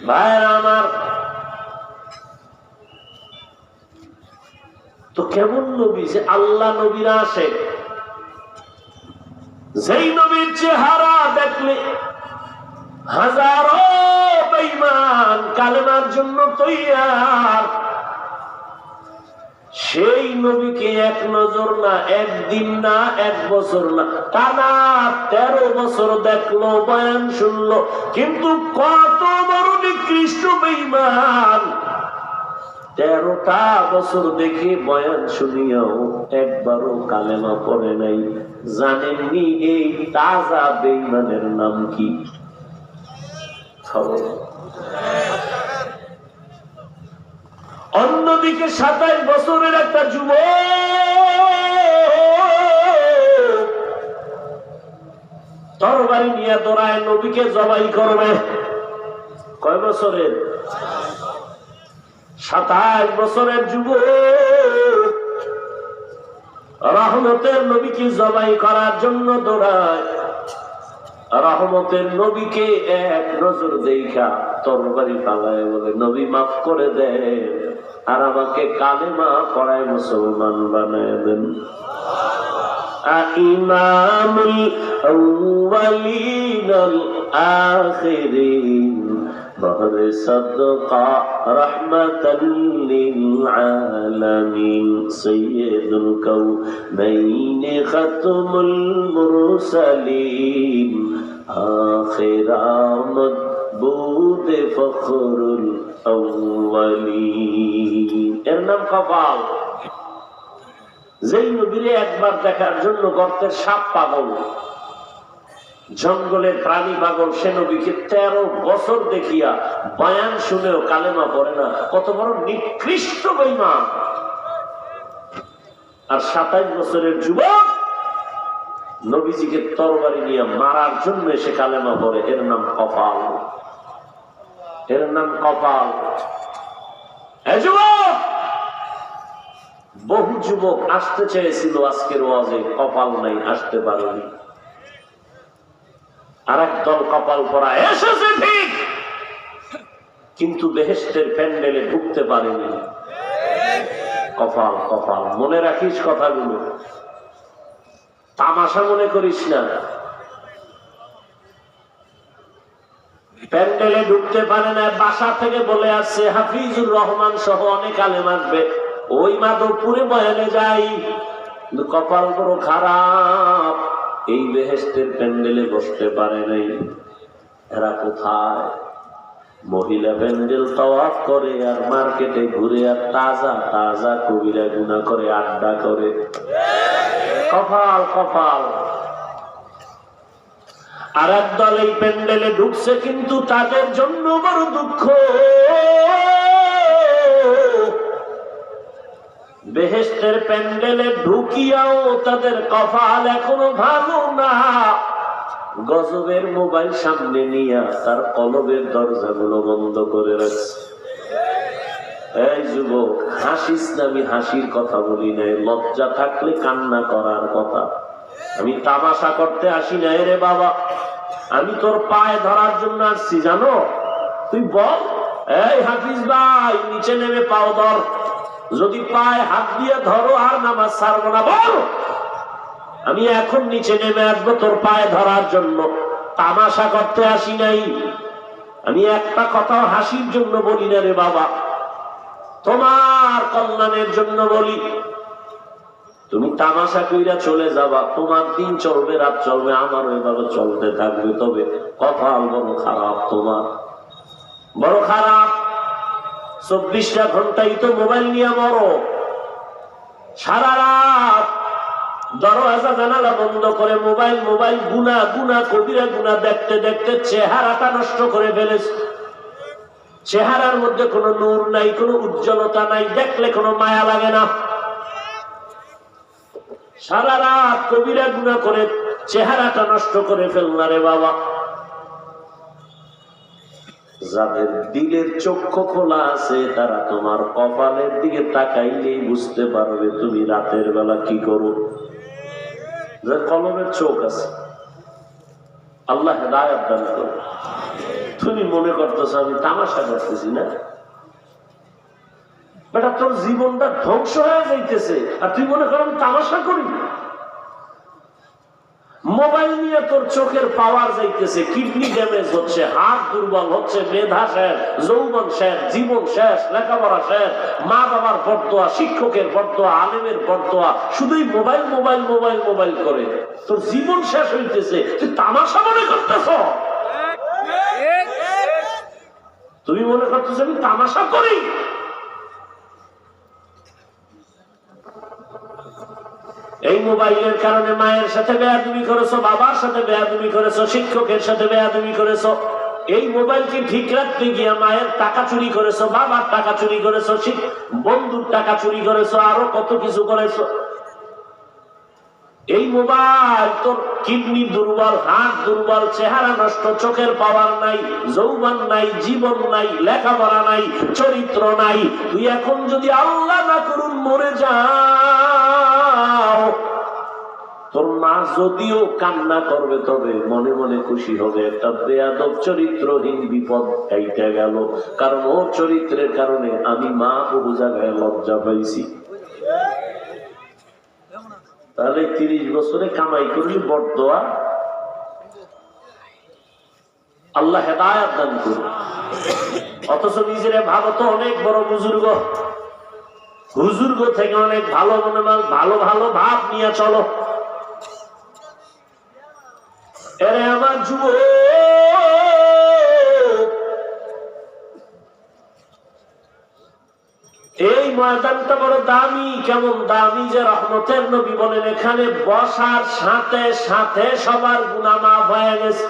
S4: ভাইরা আমার। তো কেমন নবী যে আল্লাহ নবীর আশিক, যেই নবীর চেহারা দেখলে হাজারো বেঈমান কালেমার জন্য তৈয়ার, সেই নবীকে এক নজর না, একদিন না, এক বছর না, টানা 13 বছর দেখলো, বয়ান শুনলো, কিন্তু কত বড় নিকৃষ্ট বেঈমান 13টা বছর দেখে বয়ান শুনিয়াও একবারও কালেমা পড়ে নাই। জানেননি এই তাজা বেঈমানের নাম কি? খবর। অন্যদিকে 27 বছরের একটা যুবক তরবারি নিয়ে দৌড়ায় নবীকে জবাই করবে। কয় বছরের? 27 বছরের যুবক রহমতের নবীকে জবাই করার জন্য দৌড়ায়। রহমতের নবীকে এক নজর দেখা তরবারি পালায় বলে, নবী মাফ করে দেন, আর আমাকে কালেমা পড়ায় মুসলমান বানায় দেন। ইমামুল আউয়ালিন আল আখিরিন বহরে সাদকা রাহমাতাল লিল আলামিন সাইয়্যিদুল কাউনাইন খাতমুল মুরসালিন আখির আমদ বুদ ফখরুল আউয়ালিন। এর নাম কপাল। যেই নবীরে একবার দেখার জন্য গর্তের সাপ পাগল, জঙ্গলের প্রাণী পাগল, সে নবীকে 13 বছর দেখিয়া বয়ান শুনেও কালেমা পড়ে না। কত বড় নিকৃষ্ট বেঈমান। আর 27 বছরের যুবক নবীজিকে তরবারি নিয়ে মারার জন্য এসে কালেমা পড়ে। এর নাম কপাল, এর নাম কপাল। এ যুবক, বহু যুবক আসতে চেয়েছিল আজকের ওয়াজে, কপাল নাই, আসতে পারেনি। আর একদল কপাল পরা এসেছে ঠিক, কিন্তু বেহেশতের প্যান্ডেলে ঢুকতে পারেনি। কপাল কপাল, মনে রাখিস কথাগুলো, তামাশা মনে করিস না। প্যান্ডেলে ঢুকতে পারে না, বাসা থেকে বলে আসছে হাফিজুর রহমান সহ অনেক আলেম আসবে, ওই মাধবপুরে বয়ানে যাই, কিন্তু কপাল বড় খারাপ, এই বেহেশতের প্যান্ডেলে বসতে পারে নাই। এরা কোথায়? মহিলা প্যান্ডেল তাওয়াফ করে আর মার্কেটে ঘুরে আর তাজা তাজা কবিরা গুনাহ করে, আড্ডা করে। কপাল কপাল। আর একদল এই প্যান্ডেলে ঢুকছে, কিন্তু তাদের জন্য বড় দুঃখ, বেহেশতের প্যান্ডেলে ঢুকিয়াও তাদের কপাল এখনো ভালো না। গজবের মোবাইল সামনে নিয়ে তার কলবের দরজাগুলো বন্ধ করে রাখছে। এই যুবক, হাসিস না, আমি হাসির কথা বলি নাই, লজ্জা থাকলে কান্না করার কথা। আমি তামাশা করতে আসি নাই রে বাবা, আমি তোর পায়ে ধরার জন্য আসছি, জানো? তুই বল, এই হাফিজ ভাই, নিচে নেমে পাও ধর, যদি পায়ে হাত দিয়ে ধরো আর নামাজ ছাড়বো না। বল, আমি এখন নিচে নেমে আসবো তোর পায়ে ধরার জন্য। তামাশা করতে আসি নাই, আমি একটা কথাও হাসির জন্য বলি না রে বাবা, তোমার কল্যাণের জন্য বলি। তুমি তামাশা কইরা চলে যাবা, তোমার দিন চলবে, রাত চলবে, আমার ওইভাবে চলতে থাকবে। তবে কপাল বড় খারাপ, তোমার বড় খারাপ। 24টা ঘন্টাই তো মোবাইল নিয়ে মরো, সারা রাত দরওয়াজা জানালা বন্ধ করে মোবাইল মোবাইল গুনা গুনা কবিরা গুনা দেখতে দেখতে চেহারাটা নষ্ট করে ফেলেছে। চেহারার মধ্যে কোনো নূর নাই, কোনো উজ্জ্বলতা নাই, দেখলে কোনো মায়া লাগে না। সারা রাত কবিরা গুনাহ করে চেহারাটা নষ্ট করে ফেলনা রে বাবা। যাদের দিলের চক্ষু খোলা আছে তারা তোমার কপালের দিকে তাকাইলেই বুঝতে পারবে তুমি রাতের বেলা কি করো। যার কলমের চোখ আছে, আল্লাহ হেদায়েত দান করো। তুমি মনে করতেছো আমি তামাশা করতেছি না, বেটা তোর জীবনটা ধ্বংস হয়ে যাইতেছে আর তুই মনে কর আমি তামাশা করি। মোবাইল নিয়ে তোর চোখের পাওয়ার যাইতেছে, কিডনি ড্যামেজ হচ্ছে, হাত দুর্বল হচ্ছে, মেধা শেষ, যৌবন শেষ, জীবন শেষ, লেখাপড়া শেষ, মা বাবার বরদোয়া, শিক্ষকের বরদোয়া, আলেমের বরদোয়া, শুধুই মোবাইল মোবাইল মোবাইল মোবাইল করে তোর জীবন শেষ হইতেছে, তুই তামাশা মনে করতেছ। তুমি মনে করতেছ আমি তামাশা করি। এই মোবাইলের কারণে মায়ের সাথে বেয়াদবি করেছো, বাবার সাথে বেয়াদবি করেছো, শিক্ষকের সাথে বেয়াদবি করেছো। এই মোবাইলকে ঠিক রাখতে গিয়ে মায়ের টাকা চুরি করেছো, বাবার টাকা চুরি করেছো, বন্ধুর টাকা চুরি করেছো, আরো কত কিছু করেছো। এই মোবাইল তোর কিডনি দুর্বল, হাত দুর্বল, চেহারা নষ্ট, চোখের পাওয়ার নাই, যৌবন নাই, জীবন নাই, লেখাপড়া নাই, চরিত্র নাই। তুই এখন যদি আল্লাহ না করুন মরে যাও, তোর মা যদিও কান্না করবে তবে মনে মনে খুশি হবে, একটা বেয়াদব চরিত্রহীন বিপদ কাইটা গেল, কারণ ওর চরিত্রের কারণে আমি মা বহু জায়গায় লজ্জা পাইছি। তাহলে 30 বছরে কামাই করলি বরদোয়া। আল্লাহ হেদায়েত দান করুন। অথচ নিজেরা ভালো তো অনেক বড় বুজুর্গ, হুজুর্গ থেকে অনেক ভালো মনে ভালো ভালো ভাব নিয়ে চলো। এরে আমার যুবক, এই ময়দানটা বড় দামি। কেমন দামি যে রহমতের নবী বলেন এখানে বসার সাথে সাথে সবার গুনাহ মাফ হয়ে গেছে।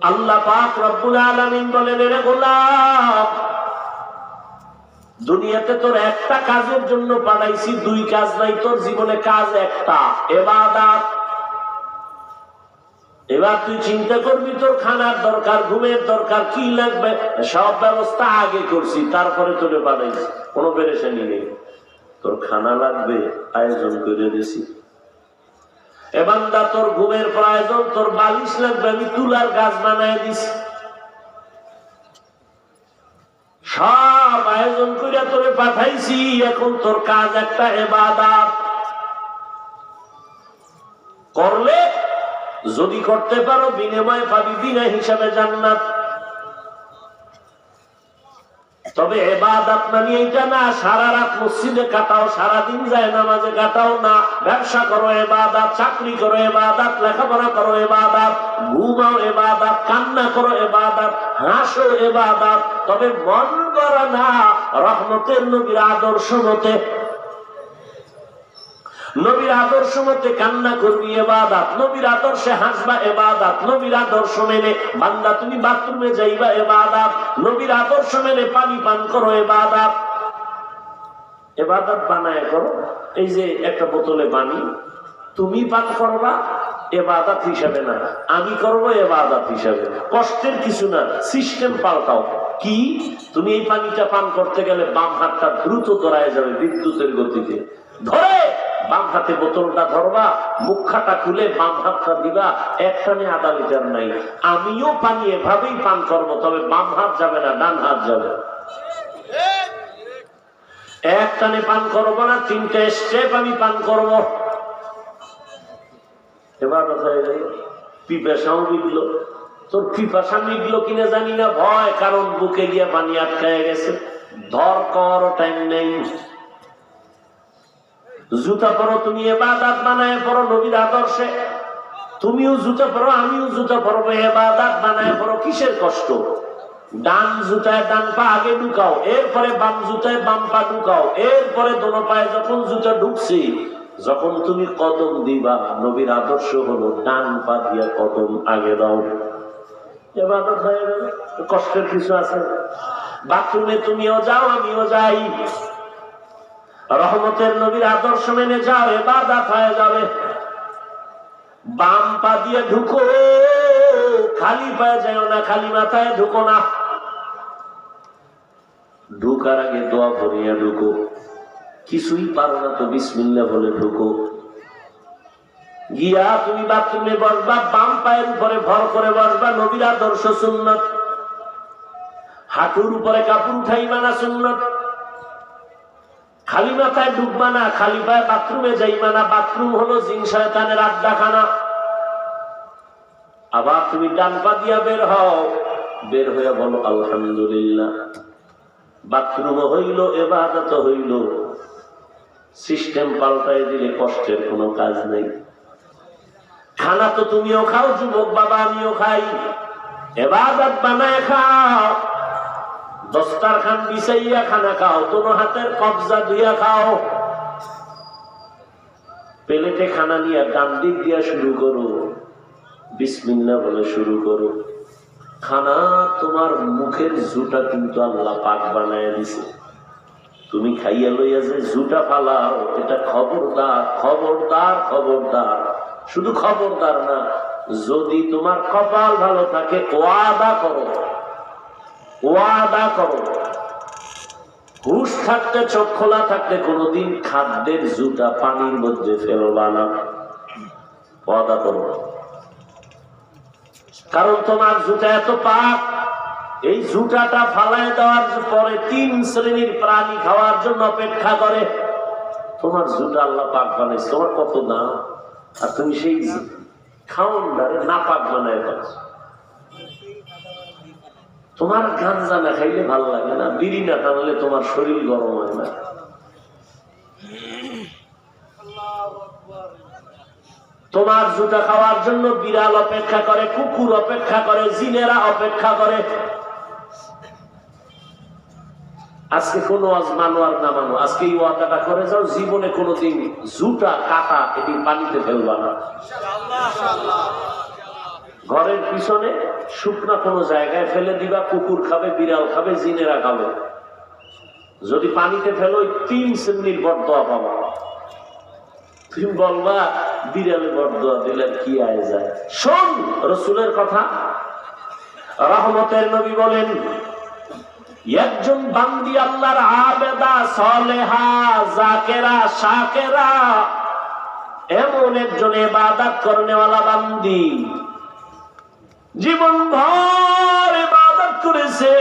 S4: আল্লাহ পাক রব্বুল আলামিন বলেন রে গোলাম, দুনিয়াতে তোর একটা কাজের জন্য পাঠাইছি, 2 কাজ নাই তোর জীবনে, কাজ একটা, ইবাদত। এবার তুই চিন্তা করবি তোর খানার দরকার, ঘুমের দরকার, কি লাগবে, সব ব্যবস্থা আগে করছি, তারপরে তোরে বানাইছি, কোনো পেরেশানি নেই। তোর খানা লাগবে, আয়োজন করে দিছি। এবার তোর ঘুমের প্রয়োজন, তোর বালিশ লাগবে, আমি তুলার গাছ বানাই দিছি। সব আয়োজন করে তোরে পাঠাইছি, এখন তোর কাজ একটা, ইবাদত করলে যদি করতে পারো বিনিময় পাবি বিনা হিসাবে জান্নাত। তবে ইবাদত মানে এইটা না সারা রাত মসজিদে কাটাও, সারাদিন যায় নামাজে কাটাও না। ব্যবসা করো ইবাদত, চাকরি করো ইবাদত, লেখাপড়া করো ইবাদত, ঘুমাও ইবাদত, কান্না করো ইবাদত, হাসো ইবাদত। তবে মন করা না রহমতের নবীর আদর্শ মতে। নবীর আদর্শ মতে কান্না করবি ইবাদত, নবীর আদর্শে হাসবা ইবাদত, নবীর আদর্শ মেনে বান্দা তুমি বাথরুমে যাইবা ইবাদত, নবীর আদর্শ মেনে পানি পান করো ইবাদত। ইবাদত বানায় করো। এই যে একটা বোতলে পানি তুমি পান করবা ইবাদত হিসাবে না, আমি করবো ইবাদত হিসাবে। কষ্টের কিছু না, সিস্টেম পাল্টাও। কি, তুমি এই পানিটা পান করতে গেলে বাম হাতটা দ্রুত ধরায় যাবে বিদ্যুতের গতিতে, ধরে বাম হাতে বোতলটা ধরবা, মুখাটা খুলে বাম হাতটা দিবা, একটানে আধা লিটার নাই। আমিও পানি এভাবেই পান করবো, তবে বাম হাত যাবে না, ডান হাত যাবে। একটানে পান করবো না, 3টে স্টেপ আমি পান করবো। এবার পিপাসাও মিটলো। তোর পিপাসা মিটলো কিনা জানি না, ভয়, কারণ বুকে গিয়া পানি আটকায় গেছে। ধর কর টাইম নেই। জুতা পরো, তুমি ইবাদত বানায় পরো নবীর আদর্শে। তুমিও জুতা পরো, আমিও জুতা পরবো, ইবাদত বানায় পরো। কিসের কষ্ট? ডান জুতায় ডান পা আগে ঢুকাও, এরপরে বাম জুতায় বাম পা ঢুকাও, এরপরে দোনো পায়ে যখন জুতা ঢুকছি, যখন তুমি কদম দিবা, নবীর আদর্শ হলো ডান পা দিয়া কদম আগে দাও। ইবাদত হয়ে গেল। কষ্টের কিছু আছে? বাথরুমে তুমিও যাও, আমিও যাই, রহমতের নবীর আদর্শ মেনে যাও, ইবাদত হয়ে যাবে। বাম পা দিয়ে ঢুকো, খালি পায়ে যাও না, খালি মাথায় ঢুকো না। ঢুকার আগে দোয়া পড়িয়া ঢুকো। কিছুই পারো না তো বিসমিল্লাহ বলে ঢুকো। গিয়া তুমি বাথরুমে বসবা, বাম পায়ের উপরে ভর করে বসবা, নবীর আদর্শ সুন্নত। হাঁটুর উপরে কাপড় উঠাইবা না, সুন্নত। খালি মাথায় ঢুকবা না, খালি পায়ে বাথরুমে যাইবা না, বাথরুম হলো জিন শয়তানের আড্ডাখানা। আবার তুমি ডান পা দিয়া বের হও, বের হইয়া বলো আলহামদুলিল্লাহ। বাথরুমও হইল, ইবাদত হইল। সিস্টেম পাল্টাই দিলে কষ্টের কোনো কাজ নেই। খানা তো তুমিও খাও যুবক বাবা, আমিও খাই। ইবাদত বানায় খাও, দস্তারখান বিছাইয়া খানা খাও, দোনো হাতের কবজা দিয়া খাও। প্লেটে খানা নিয়ে ডান দিক দিয়া শুরু করো, বিসমিল্লাহ বলে শুরু করো। খানা তোমার মুখের জুটা কিন্তু আল্লাহ পাক বানায় দিছে। তুমি খাইয়া লইয়া যে জুটা ফালাও, এটা খবরদার, খবরদার, খবরদার। শুধু খবরদার না, যদি তোমার কপাল ভালো থাকে ওয়াদা করো, ওয়াদা করো, হুশ থাকতে, চোখ খোলা থাকতে কোনোদিন খাদ্যের জুটা পানির মধ্যে ফেলবা না। ওয়াদা করো। কারণ তোমার জুতা এত পাক, এই জুতাটা ফালায় দেওয়ার পরে 3 শ্রেণীর প্রাণী খাওয়ার জন্য অপেক্ষা করে। তোমার জুতা আল্লাহ পাক বানাইছে, তোমার কত দাম, আর তুমি সেই খাওয়ারে না পাক বানায় পাচ্ছ। তোমার গাঞ্জা না খাইলে ভালো লাগে না, বিড়ি না টানলে তোমার শরীর গরম হয় না। তোমার জুতা খাওয়ার জন্য বিড়াল অপেক্ষা করে, কুকুর অপেক্ষা করে, জিনেরা অপেক্ষা করে। আজকে কোন মানো আর না মানো, আজকে এই ওয়াদাটা করে যাও, জীবনে কোনোদিন জুতা কাটা এটি পানিতে ফেলবা না। ঘরের পিছনে শুকনা কোনো জায়গায় ফেলে দিবা, কুকুর খাবে, বিড়াল খাবে, জিনেরা খাবে। যদি পানিতে ফেলো 3 শ্রেণীর বরদোয়া পাবা। তুমি বলবা বিড়ালে বরদোয়া দিলে কি আয় যায়। শোন রাসূলের কথা, রহমতের নবী বলেন, একজন বান্দি আল্লাহর আবেদা, সালেহা, জাকেরা, শাকেরা, এমন একজন ইবাদত করনেওয়ালা বান্দি, জীবন ভর ইবাদত করেছে,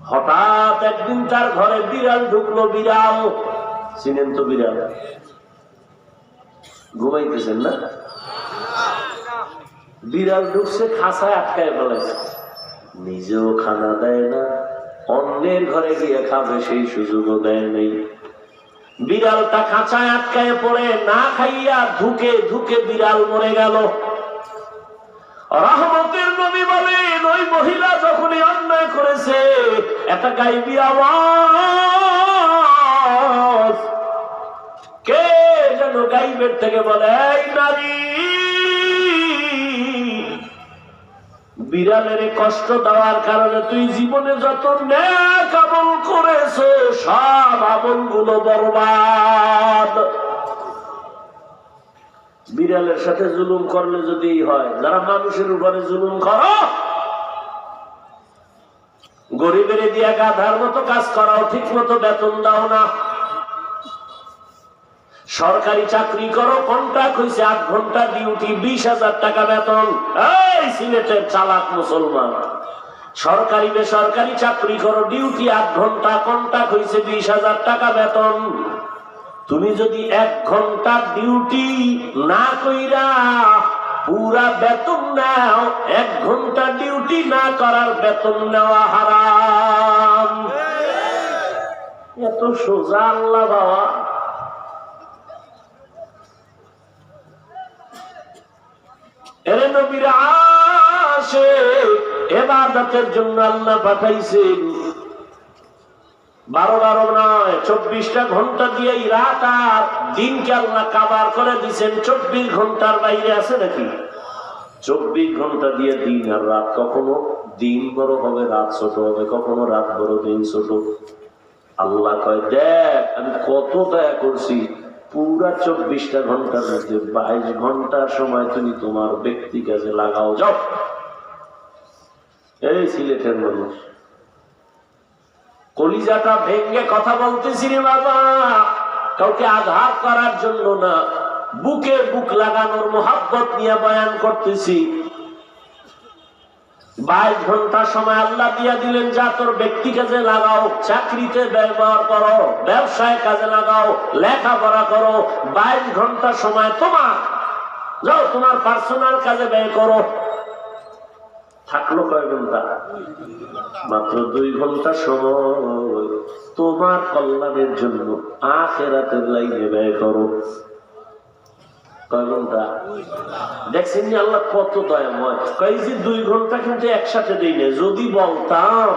S4: হঠাৎ একদিন তার ঘরে বিড়াল ঢুকলো। বিড়াল চিনেন তো, বিড়াল ঘুমাইতেছেন না, বিড়াল ঢুকছে, খাঁচায় আটকায় ফেলেছে। নিজেও খানা দেয় না, অন্যের ঘরে গিয়ে খাবে সেই সুযোগও দেয় নেই। বিড়ালটা খাঁচায় আটকায় পড়ে না খাইয়া ধুকে ধুকে বিড়াল মরে গেল। রহমতের নবী বলেন, ওই মহিলা যখনই অন্যায় করেছে, একটা গাইবী আওয়াজ কে যেন গাইবের থেকে বলে, এই নারী, বিড়ালের কষ্ট দেওয়ার কারণে তুই জীবনে যত নেক আমল করেছো সব আমলগুলো বরবাদ। বিড়ালের সাথে জুলুম করলে যদি হয়, যারা মানুষের উপরে জুলুম করো, গরিবের দিয়া গাধার মতো কাজ করাও, ঠিক মতো বেতন দাও না। সরকারি চাকরি করো, কন্ট্রাক্ট হয়েছে 8 ঘন্টা ডিউটি, 20,000 টাকা বেতন। এই সিলেটের চালাক মুসলমান, সরকারি বেসরকারি চাকরি করো, ডিউটি 8 ঘন্টা, কন্ট্রাক্ট হয়েছে 20,000 টাকা বেতন। তুমি যদি 1 ঘন্টা ডিউটি না কইরা পুরা বেতন নাও, 1 ঘন্টা ডিউটি না করার বেতন নেওয়া হারাম। এত সোজা আল্লাহ বাবা। এর নবীর আশিক, ইবাদতের জন্য আল্লাহ পাঠাইছেন। 12 নয়, 24টা ঘন্টা দিয়ে রাত আর দিনকে আল্লাহ কাবার করে দিচ্ছেন। 24 ঘন্টার বাইরে আছে নাকি? 24 ঘন্টা দিয়ে দিন আর রাত। কখনো দিন বড় হবে, রাত ছোট হবে, কখনো রাত বড়, দিন ছোট। আল্লাহ কয়, দেখ আমি কত দয়া করছি, পুরা 24টা ঘন্টার মধ্যে 22 ঘন্টার সময় তুমি তোমার ব্যক্তি কাজে লাগাও। যাও। এই সিলেটের মানুষ কলিজাটা ভেঙে কথা বলতেছি রে বাবা, কাউকে আঘাত করার জন্য না, বুকে বুক লাগানোর মোহাব্বত নিয়ে বয়ান করতেছি। 22 ঘন্টা সময় আল্লাহ দিয়া দিলেন, যা তোর ব্যক্তি কাজে লাগাও, চাকরিতে ব্যবহার করো, ব্যবসায় কাজে লাগাও, লেখাপড়া করো। 22 ঘন্টা সময় তোমার, যাও তোমার পার্সোনাল কাজে ব্যয় করো। থাকলো কয় ঘন্টা? মাত্র 2 ঘন্টা সময় তোমার কল্যাণের জন্য আখিরাতের লাইনে ব্যয় করো। কয় ঘন্টা? দেখছেন যে আল্লাহ কত দয়াময়। কই যে 2 ঘন্টা কিন্তু একসাথে দেই না। যদি বলতাম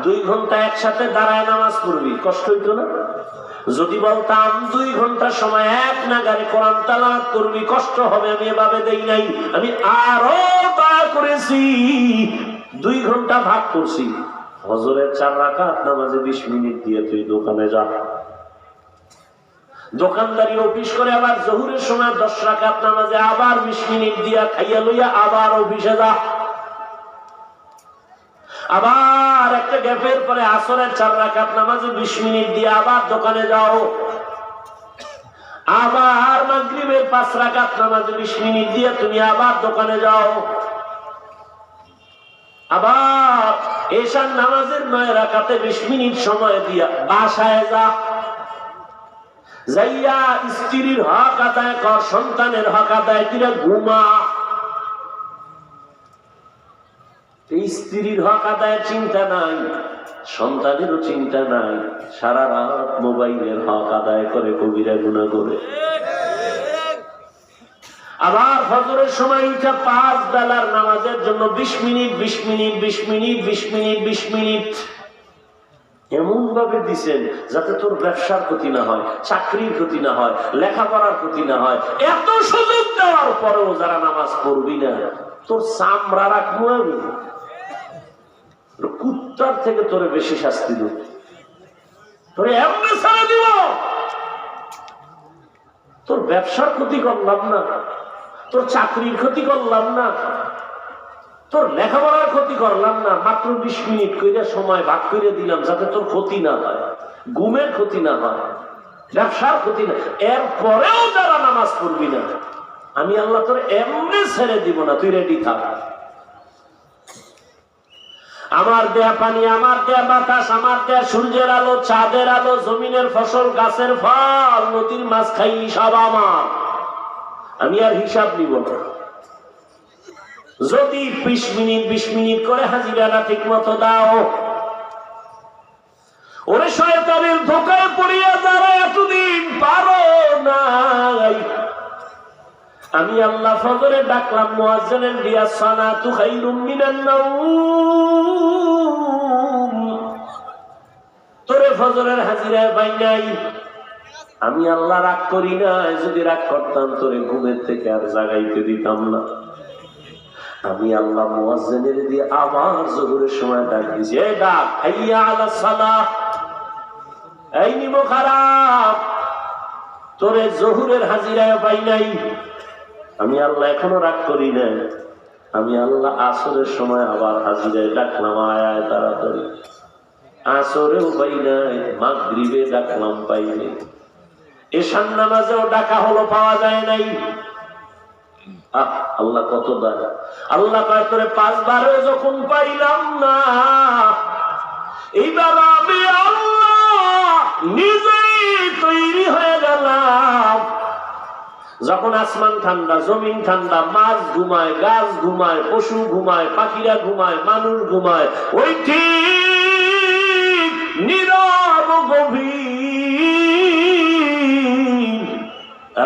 S4: 2 ঘন্টা একসাথে দাঁড়ায় নামাজ পড়বি, কষ্ট হইতো না? যদি বলতাম 2 ঘন্টা সময় এক নাগারে কোরআন তেলাওয়াত করবি, কষ্ট হবে। আমি এভাবে দেই নাই, আমি আরো দয়া করেছি। 2 ঘন্টা ভাগ করছি। হজরের 4 রাকাত নামাজে 20 মিনিট দিয়ে তুই দোকানে যা, দোকানদারি অফিস করে আবার জোহরের সময় 10 রাকাত নামাজে আবার 20 মিনিট দিয়া খাইয়া লইয়া আবার অফিসে যা। আবার একটা গ্যাপের পরে আসরের 4 রাকাত নামাজে 20 মিনিট দিয়ে আবার দোকানে যাও। আবার মাগরিবের 5 রাকাত নামাজে 20 মিনিট দিয়ে তুমি আবার দোকানে যাও। আবার এশার নামাজের 9 রাকাতে 20 মিনিট সময় দিয়া বাসায় যা। যাইয়া স্ত্রীর হক আদায় কর, সন্তানের হক আদায় করে ঘুমা। স্ত্রীর হক আদায়ের চিন্তা নাই, সন্তানেরও চিন্তা নাই, সারা রাত মোবাইলের হক আদায় করে কবিরা গুনাহ করে। আবার ফজরের সময় উঠে 5 বেলার নামাজের জন্য 20 minute 20 minute 20 minute 20 minute 20 minute এমন ভাবে দিছেন যাতে তোর ব্যবসার ক্ষতি না হয়, চাকরির ক্ষতি না হয়, লেখাপড়ার ক্ষতি না হয়। এত সুযোগ দেওয়ার পরেও যারা নামাজ পড়বি না, তোর চামড়া রাখবো আমি। কুত্তার থেকে তোরে বেশি শাস্তি দেব, তোরে এমনি ছেড়ে দিব। তোর ব্যবসার ক্ষতি করলাম না, তোর চাকরির ক্ষতি করলাম না, তোর লেখাপড়ার ক্ষতি করলাম না, মাত্র 20 মিনিট করে সময় ভাগ করে দিলাম যাতে তোর ক্ষতি না হয়, ঘুমের ক্ষতি না হয়, ব্যবসার ক্ষতি না। এরপরেও যারা নামাজ পড়বি না, আমি আল্লাহ তোর এমনি ছেড়ে দিব না, তুই রেডি থাক। আমার দেয়া পানি, আমার দেয়া বাতাস, আমার দেয়া সূর্যের আলো, চাঁদের আলো, জমিনের ফসল, গাছের ফল, নদীর মাছ খাইলি সব আমার। আমি আর হিসাব নিব না। যদি 20 মিনিট 20 মিনিট করে হাজিরাটা ঠিক মতো দাও, ওরে শয়তানের ধোকায় পড়িয়া যারা এতদিন পারো নাই, আমি আল্লাহ ফজরে ডাকলাম, মুয়াজ্জিনের দিয়া সালাতু খায়রুম মিনান নাওম, তোরে ফজরের হাজিরায় পাই নাই। আমি আল্লাহ রাগ করি নাই, যদি রাগ করতাম তোরে ঘুমের থেকে আর জাগাইতে দিতাম না। আমি আল্লাহ মুয়াজ্জিনের দিয়ে আবার যোহরের সময় ডাক দিয়েছি, এই ডাক, হাইয়া আলাস সালাহ, এই নিমো খারাপ, তোরে যোহরের হাজিরায় পাই নাই। আমি আল্লাহ এখনো রাগ করি না। আমি আল্লাহ আসরের সময় আবার হাজিরায় ডাকলাম, আয় আয় তাড়াতাড়ি। আসরেও পাই নাই, মাগরিবে ডাকলাম পাই নাই, এশার নামাজেও ডাকা হলো, পাওয়া যায় নাই। আল্লাহ কত দয়া। আল্লাহ কয় তোরে 5 বারে যখন পাইলাম না, এইবার আমি আল্লাহ নিজেই তৈরি হয়ে গেলাম। যখন আসমান ঠান্ডা, জমিন ঠান্ডা, মাছ ঘুমায়, গাছ ঘুমায়, পশু ঘুমায়, পাখিরা ঘুমায়, মানুষ ঘুমায়, ওই ঠিক নীরব গভীর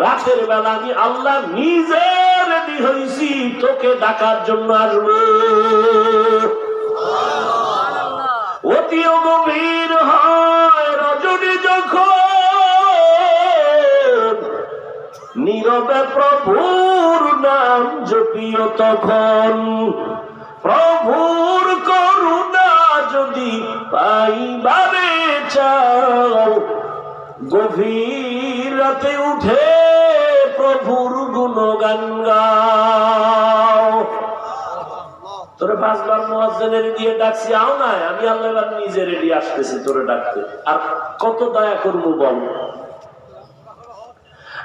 S4: রাতের বেলা আমি আল্লাহ নিজে রেডি হয়েছি তোকে ডাকার জন্য আসবো। অতিও গভীর হয় রজনী যখন, নীরবে প্রভুর নাম জপিও তখন। প্রভুর করুণা যদি পাইবারে চাও, গভীর রাতে উঠে প্রভুর গুণগান গাও। তোরে 5 বার মুয়াজ্জিনের দিয়ে ডাকছি, আও না, আমি আল্লাহ এবার নিজে রেডি আসতেছি তোরে ডাকতে। আর কত দয়া করবো বল।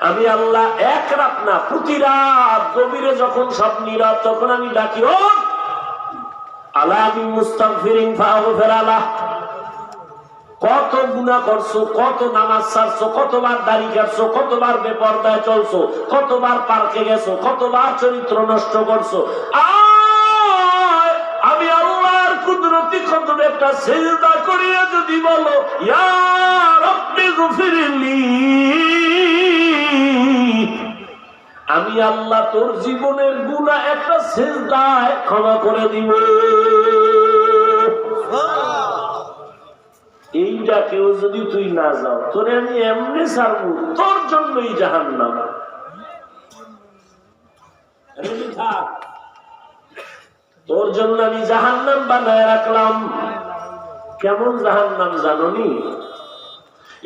S4: আমি আল্লাহ এক রাত না, প্রতি রাত গভীরে যখন সব নীরব, তখন আমি ডাকি, ও আলা বিন মুস্তাগফিরিন ফাগফির আলাহ। কত গুনাহ করছো, কত নামাজ ছাড়ছো, কতবার দাড়ি কাটছো, কতবার বেপরদায় চলছো, কতবার পার্কে গেছো, কতবার চরিত্র নষ্ট করছো। আমি আল্লাহর কুদরতি কদমে একটা সিজদা করিয়া যদি বলো, ইয়া রাব্বি গফিরলি, আমি আল্লাহ তোর জীবনের গুনাহ একটা সিজদায় ক্ষমা করে দিব। এইটা কেউ যদি তুই না যাও, তোরে আমি এমনি ছাড়বো, তোর জন্যই জাহান্নাম। তোর জন্য আমি জাহান্নাম বানায় রাখলাম। কেমন জাহান্নাম জানোনি?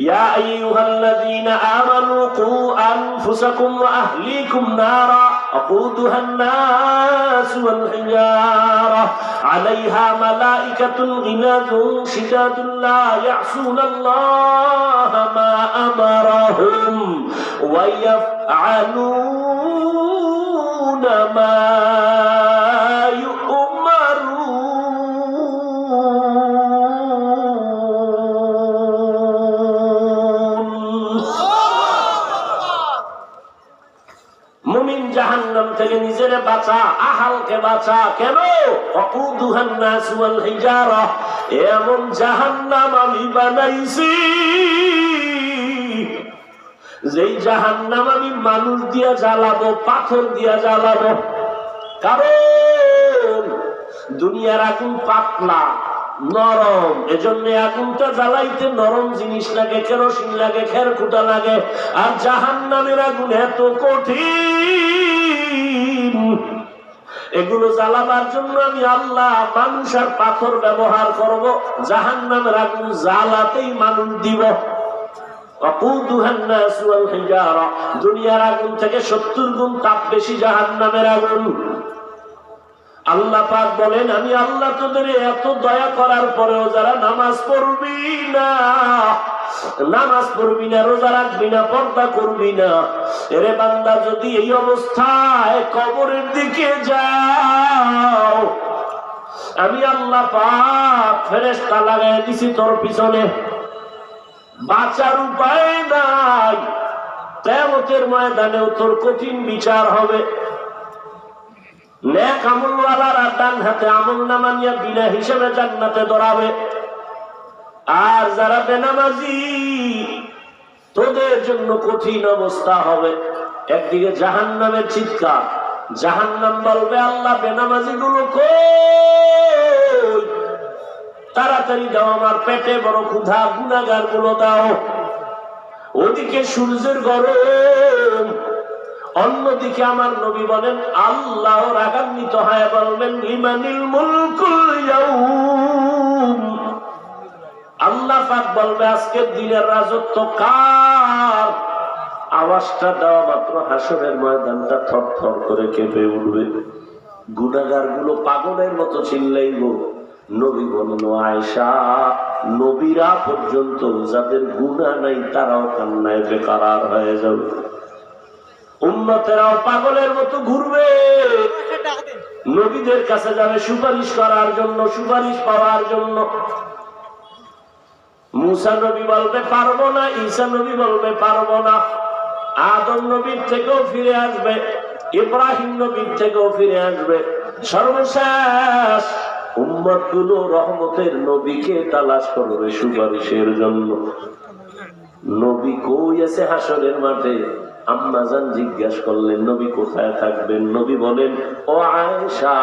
S4: ইয়া আইয়ুহাল্লাযীনা আমানু কু আনফুসাকুম ওয়া আহলিকুম নারা আকুদুহা الناس والحجارة عليها ملائكة غلاظ شداد لا يعصون الله ما أمرهم ويفعلون ما জাহান্নাম থেকে নিজের বাঁচা, আহালকে বাঁচা। কেন? ওয়াকুদুহান নাস ওয়াল হিজারা, এমন জাহান্নাম আমি বানাইছি যেই জাহান্নাম আমি মানুষ দিয়া জ্বালাবো, পাথর দিয়া জ্বালাবো। কারণ দুনিয়ার আগুন পাতলা নরম, এজন্য আগুনটা জ্বালাইতে নরম জিনিস লাগে, কেরোসিন লাগে, খেরকুটা লাগে। আর জাহান্নামের আগুন এত কঠিন, এগুলো জ্বালাবার জন্য আমি আল্লাহ মানুষ আর পাথর ব্যবহার করব। জাহান্নামের আগুন জ্বালাতেই মানুষ দিব। দুনিয়ার আগুন থেকে 70 গুণ তাপ বেশি জাহান্নামের আগুন। আল্লাহ পাক বলেন, আমি আল্লাহ তোদের এত দয়া করার পরেও যারা নামাজ পড়বি না, রোজা রাখবি না, পর্দা করবি না, এরে বান্দা যদি এই অবস্থায় কবরের দিকে যাও, আমি আল্লাহ পাক ফেরেশতা লাগাই দিছি তোর পিছনে, বাঁচার উপায় নাই। কিয়ামতের ময়দানেও তোর কঠিন বিচার হবে। নেক আমলওয়ালারা ডান হাতে আমলনামা নিয়ে বিনা হিসেবে জান্নাতে দৌড়াবে। আর যারা বেনামাজি, তোদের জন্য কঠিন অবস্থা হবে। একদিকে জাহান্নামের চিৎকার, জাহান্নাম বলবে, আল্লাহ বেনামাজি গুলো কই, তাড়াতাড়ি দাও, আমার পেটে বড় ক্ষুধা, গুনাহগার গুলো দাও। ওদিকে সূর্যের গরম, অন্যদিকে আমার নবী বলেন, আল্লাহ রাগান্বিত হয় বলবেন, লিমানিল মুলকুল ইয়াউম, আল্লাহ পাক বলবে, আজকের দিনের রাজত্ব কার? আওয়াজটা দেওয়া মাত্র হাসরের ময়দানটা থরথর করে কেঁপে উঠবে। গুনাহগার গুলো পাগলের মতো চিল্লাইব। নবী বলল, আয়েশা, নবীরা পর্যন্ত যাদের গুনাহ নাই তারাও কান্নায় বেকারার হয়ে যাবে। উম্মতেরাও পাগলের মতো ঘুরবে, নবীদের কাছে যাবে সুপারিশ করার জন্য, সুপারিশ পাওয়ার জন্য। মুসা নবী বলবে পারবো না, ঈসা নবী বলবে পারবো না, আদম নবীর থেকেও ফিরে আসবে, ইব্রাহিম নবীর থেকেও ফিরে আসবে। সর্বশেষ উম্মত গুলো রহমতের নবীকে তালাশ করবে সুপারিশের জন্য। নবী কই আছে হাসরের মাঠে? আম্মা জান জিজ্ঞাসা করলেন, নবী কোথায় থাকবেন? নবী বলেন, ও আয়েশা,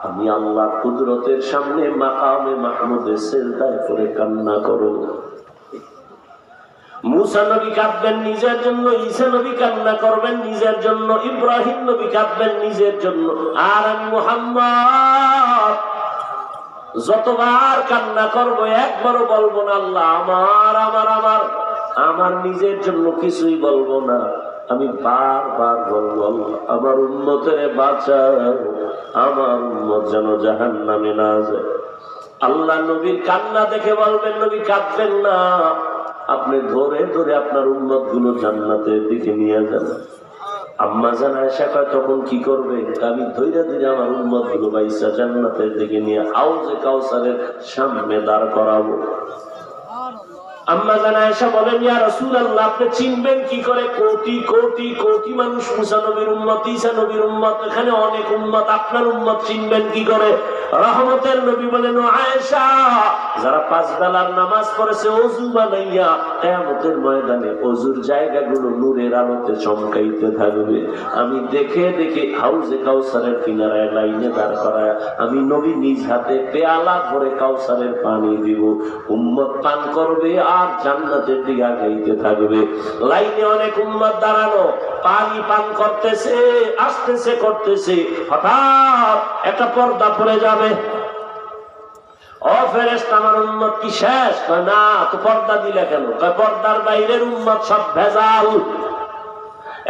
S4: আমি আল্লাহর কুদরতের সামনে মাকামে মাহমুদে সিজদায় করে কান্না করব। মুসা নবী কাঁদবেন নিজের জন্য, ঈসা নবী কান্না করবেন নিজের জন্য, ইব্রাহিম নবী কাঁদবেন নিজের জন্য। আর আমি মুহাম্মদ যতবার কান্না করবো একবারও বলবো না, আল্লাহ আমার আমার আমার, আমার নিজের জন্য কিছুই বলবো না, আমি বারবার বলবো আমার উম্মতের বাঁচাও, আমার উম্মত যেন জাহান্নামে না যায়। আল্লাহ নবীর কান্না দেখে বলবেন, নবী কাঁদবেন না, আপনি ধরে ধরে আপনার উম্মত গুলো জান্নাতের দিকে নিয়ে যান। আম্মা জান আয়েশা কয় তখন কি করবে? আমি ধৈর্য ধীরে আমার উম্মত গুলো বাইসা জান্নাতের দিকে নিয়ে হাউজে কাউসারের সামনে দাঁড় করাবো। আম্মা জান আয়েশা বলেন, ইয়া রাসূলুল্লাহ, আপনি চিনবেন কি করে? কোটি কোটি কোটি মানুষ মুসা নবীর উম্মত, ঈসা নবীর উম্মত, এখানে অনেক উম্মত, আপনার উম্মত চিনবেন কি করে? রহমতের নবী বলেন, ও আয়েশা, যারা 5 বেলার নামাজ পড়েছে ওযু বানাইয়া, কিয়ামতের ময়দানে ওযুর জায়গাগুলো নূরের আলোতে চমকাইতে থাকবে। আমি দেখে দেখে হাউজে কাউসারের কিনারায় লাইনে দাঁড় করায় আমি নবী নিজ হাতে পেয়ালা ভরে কাউসারের পানি দিব, উম্মত পান করবে আর জান্নাতের দিকে আগাইতে থাকবে। লাইনে অনেক উম্মত দাঁড়ানো, পানি পান করতেছে, আসতেছে করতেছে, হঠাৎ একটা পর্দা পড়ে যাবে। ও ফেরেশতা, আমার উম্মত কি শেষ? না, তো পর্দা দিলে কেন? পর্দার বাইরের উম্মত সব ভেজাল।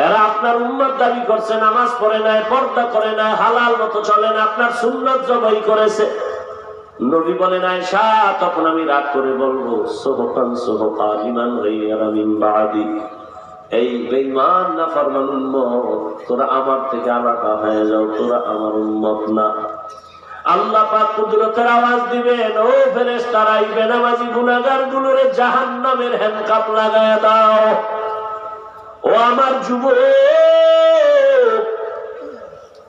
S4: এরা আপনার উম্মত দাবি করছে, নামাজ পড়ে নাই, পর্দা করে নাই, হালাল মতো চলে না, আপনার সুন্নাত জবাই করেছে। নবী বলেন, আয়েশা, তখন আমি রাগ করে বলবো, সোহকান সোহকা লিমান গায়রা মিন বাদি, এই বেঈমান নাফরমান উম্মত, তোরা আমার থেকে আলাদা হয়ে যাও, তোরা আমার উম্মত না। আল্লাহ পাক কুদরতের আওয়াজ দিবেন, ও ফেরেশতারা, এই বেনামাজি গুনাহগার গুলোরে জাহান্নামের হ্যান্ডকাপ লাগায়া দাও। ও আমার যুবক,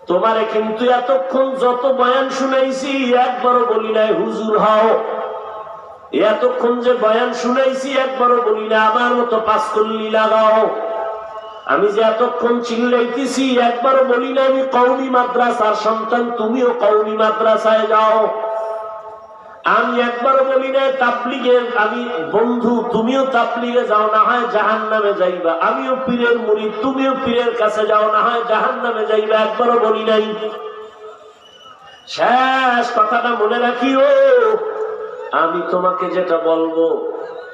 S4: তোমারে কিন্তু এতক্ষণ যত বয়ান শুনাইছি একবারও বলি নাই হুজুর হও। এতক্ষণ যে বয়ান শুনাইছি একবারও বলি না আমার মতো 5 কল্লি লাগাও। আমি যে এতক্ষণ চিল্লাইতেছি একবারও বলি না আমি কওমি মাদ্রাসার সন্তান, তুমিও কওমি মাদ্রাসায় যাও। আমি একবারও বলি না তাবলীগের আমি বন্ধু, তুমিও তাবলীগে যাও, না হয় জাহান্নামে যাইবা। আমিও পীরের মুরিদ, তুমিও পীরের কাছে যাও, না হয় জাহান্নামে যাইবা। একবারও বলি নাই। শেষ কথাটা মনে রাখিও, আমি তোমাকে যেটা বলবো,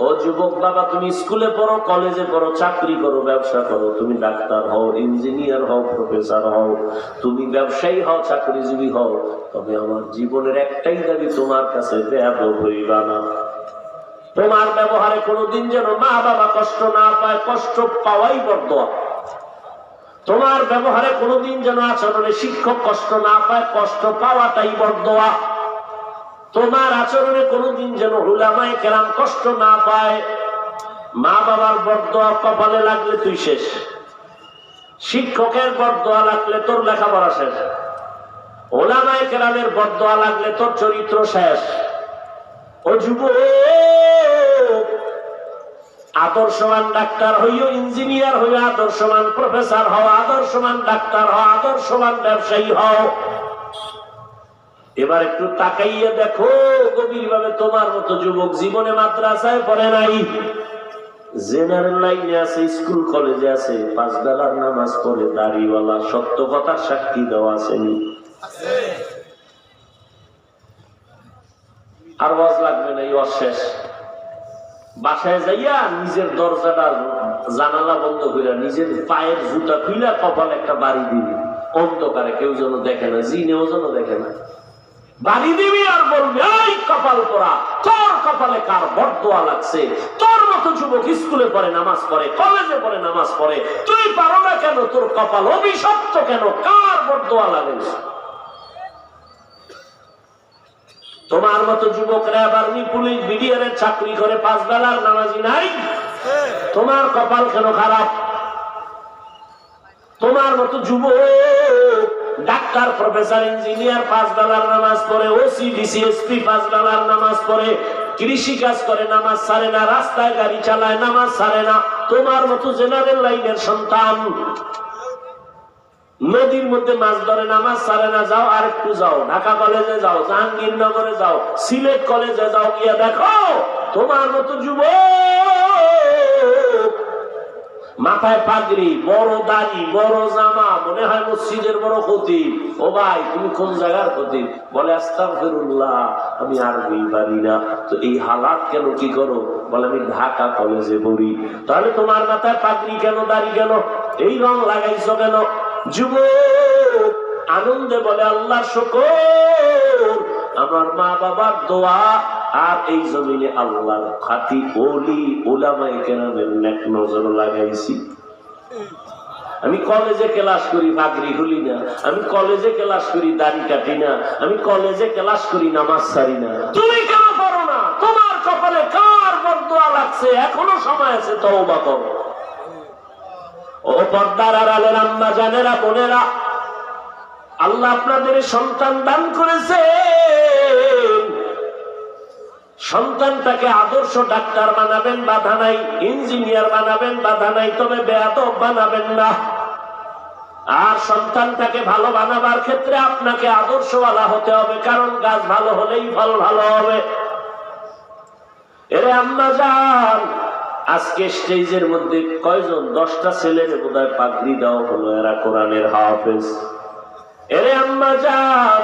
S4: ও যুবক বাবা, তুমি স্কুলে পড়ো, কলেজে পড়ো, চাকরি করো, ব্যবসা করো, তুমি ডাক্তার হও, ইঞ্জিনিয়ার হও, প্রফেসর হও, তুমি ব্যবসায়ী হও, চাকরিজীবী হও, তবে আমার জীবনের একটাই দাবি, তোমার কাছে বেয়াদব হইবা না। তোমার ব্যবহারে কোনোদিন যেন মা বাবা কষ্ট না পায়, কষ্ট পাওয়াই বরদোয়া। তোমার ব্যবহারে কোনোদিন যেন আচরণে শিক্ষক কষ্ট না পায়, কষ্ট পাওয়াটাই বরদোয়া। তোমার আচরণে কোনোদিন যেন উলামায়ে কেরাম কষ্ট না পায়। মা বাবার বরদোয়া কপালে লাগলে তুই শেষ, শিক্ষকের বরদোয়া লাগলে তোর লেখাপড়া শেষ, উলামায়ে কেরামের বরদোয়া লাগলে তোর চরিত্র শেষ। ও যুবক, আদর্শবান ডাক্তার হইও, ইঞ্জিনিয়ার হইও, আদর্শবান প্রফেসর হও, আদর্শবান ডাক্তার হও, আদর্শবান ব্যবসায়ী হও। এবার একটু তাকাইয়ে দেখো গভীর ভাবে, তোমার মতো যুবক জীবনে মাদ্রাসায় পড়ে নাই, জেনারেল লাইনে আছে, স্কুল কলেজে আছে, 5 বেলার নামাজ পড়ে, দাড়িওয়ালা, সত্য কথার সাক্ষী দেওয়া আসেনি। আর ওয়াজ লাগবে না, এই ওয়াজ শেষ। বাসায় যাইয়া নিজের দরজাটা জানালা বন্ধ করে নিজের পায়ের জুতা খুইলা কপালে একটা বাড়ি দিবি, অন্ধকারে, কেউ যেন দেখে না, জিনেও যেন দেখে না। বাড়ি দিবি আর বলবি, এই কপাল পোড়া, তোর কপালে কার বরদোয়া লাগছে? তোর মতো যুবক স্কুলে পড়ে, নামাজ পড়ে, কলেজে পড়ে, নামাজ পড়ে, তুই পারো না কেন? তোর কপাল অভিশপ্ত কেন? কার বরদোয়া লাগে? তোমার মতো যুবকরা আর্মি, পুলিশ, বিডিআরের চাকরি করে, 5 বেলার নামাজি নাই, তোমার কপাল কেন খারাপ? তোমার মতো যুবক ডাক্তার, প্রফেসর, ইঞ্জিনিয়ার 5 বেলার নামাজ পড়ে, ওসি, ডিসি, এসপি 5 বেলার নামাজ পড়ে, কৃষি কাজ করে, নামাজ ছাড়ে না, রাস্তায় গাড়ি চালায়, নামাজ ছাড়ে না। তোমার মতো জেনারেল লাইনের সন্তান নদীর মধ্যে মাছ ধরে, নামাজ ছাড়ে না। যাও, আর একটু যাও, ঢাকা কলেজে যাও, জাহাঙ্গীরনগরে যাও, সিলেট কলেজে যাও, গিয়ে দেখো তোমার মতো যুবক মাথায় পাগড়ি, বড় দাড়ি, বড় জামা, মনে হয় মসজিদের বড় খতিব। ও ভাই, তুমি কোন জায়গার খতিব? বলে আস্তাগফিরুল্লাহ, আমি আরবি পারি না। তো এই হালাত কেন, কি করো? বলে আমি ঢাকা কলেজে পড়ি। তাহলে তোমার মাথায় পাগড়ি কেন, দাড়ি কেন, এই রং লাগাইছো কেন? যুবক আনন্দে বলে আল্লাহর শুকর, আমার মা বাবার দোয়া, আর এই জমিনে আল্লাহর খাঁটি ওলি উলামায়ে কেরামের নেক নজর লাগাইছি। আমি কলেজে ক্লাস করি, পাগড়ি খুলি না। আমি কলেজে ক্লাস করি, দাড়ি কাটি না। আমি কলেজে ক্লাস করি, নামাজ ছাড়ি না। তুমি কেন করো না? তোমার কপালে কার বদদোয়া লাগছে? এখনো সময় আছে, তওবা করো। ও পর্দার আড়ালের আম্মা জানেরা, বোনেরা, আল্লাহ আপনাদের সন্তান দান করেছে। সন্তানটাকে আদর্শ ডাক্তার বানাবেন, বাধা নাই। ইঞ্জিনিয়ার বানাবেন, বাধা নাই। তবে বেয়াদব বানাবেন না। আর সন্তানটাকে ভালো বানাবার ক্ষেত্রে আপনাকে আদর্শওয়ালা হতে হবে, কারণ গাছ ভালো হলেই ফল ভালো হবে। এরে আম্মা জান, আজকে স্টেজের মধ্যে কয়জন? 10টা ছেলের বোধহয় পাগড়ি দেওয়া হলো, এরা কোরআনের হাফেজ। এরে আম্মা জান,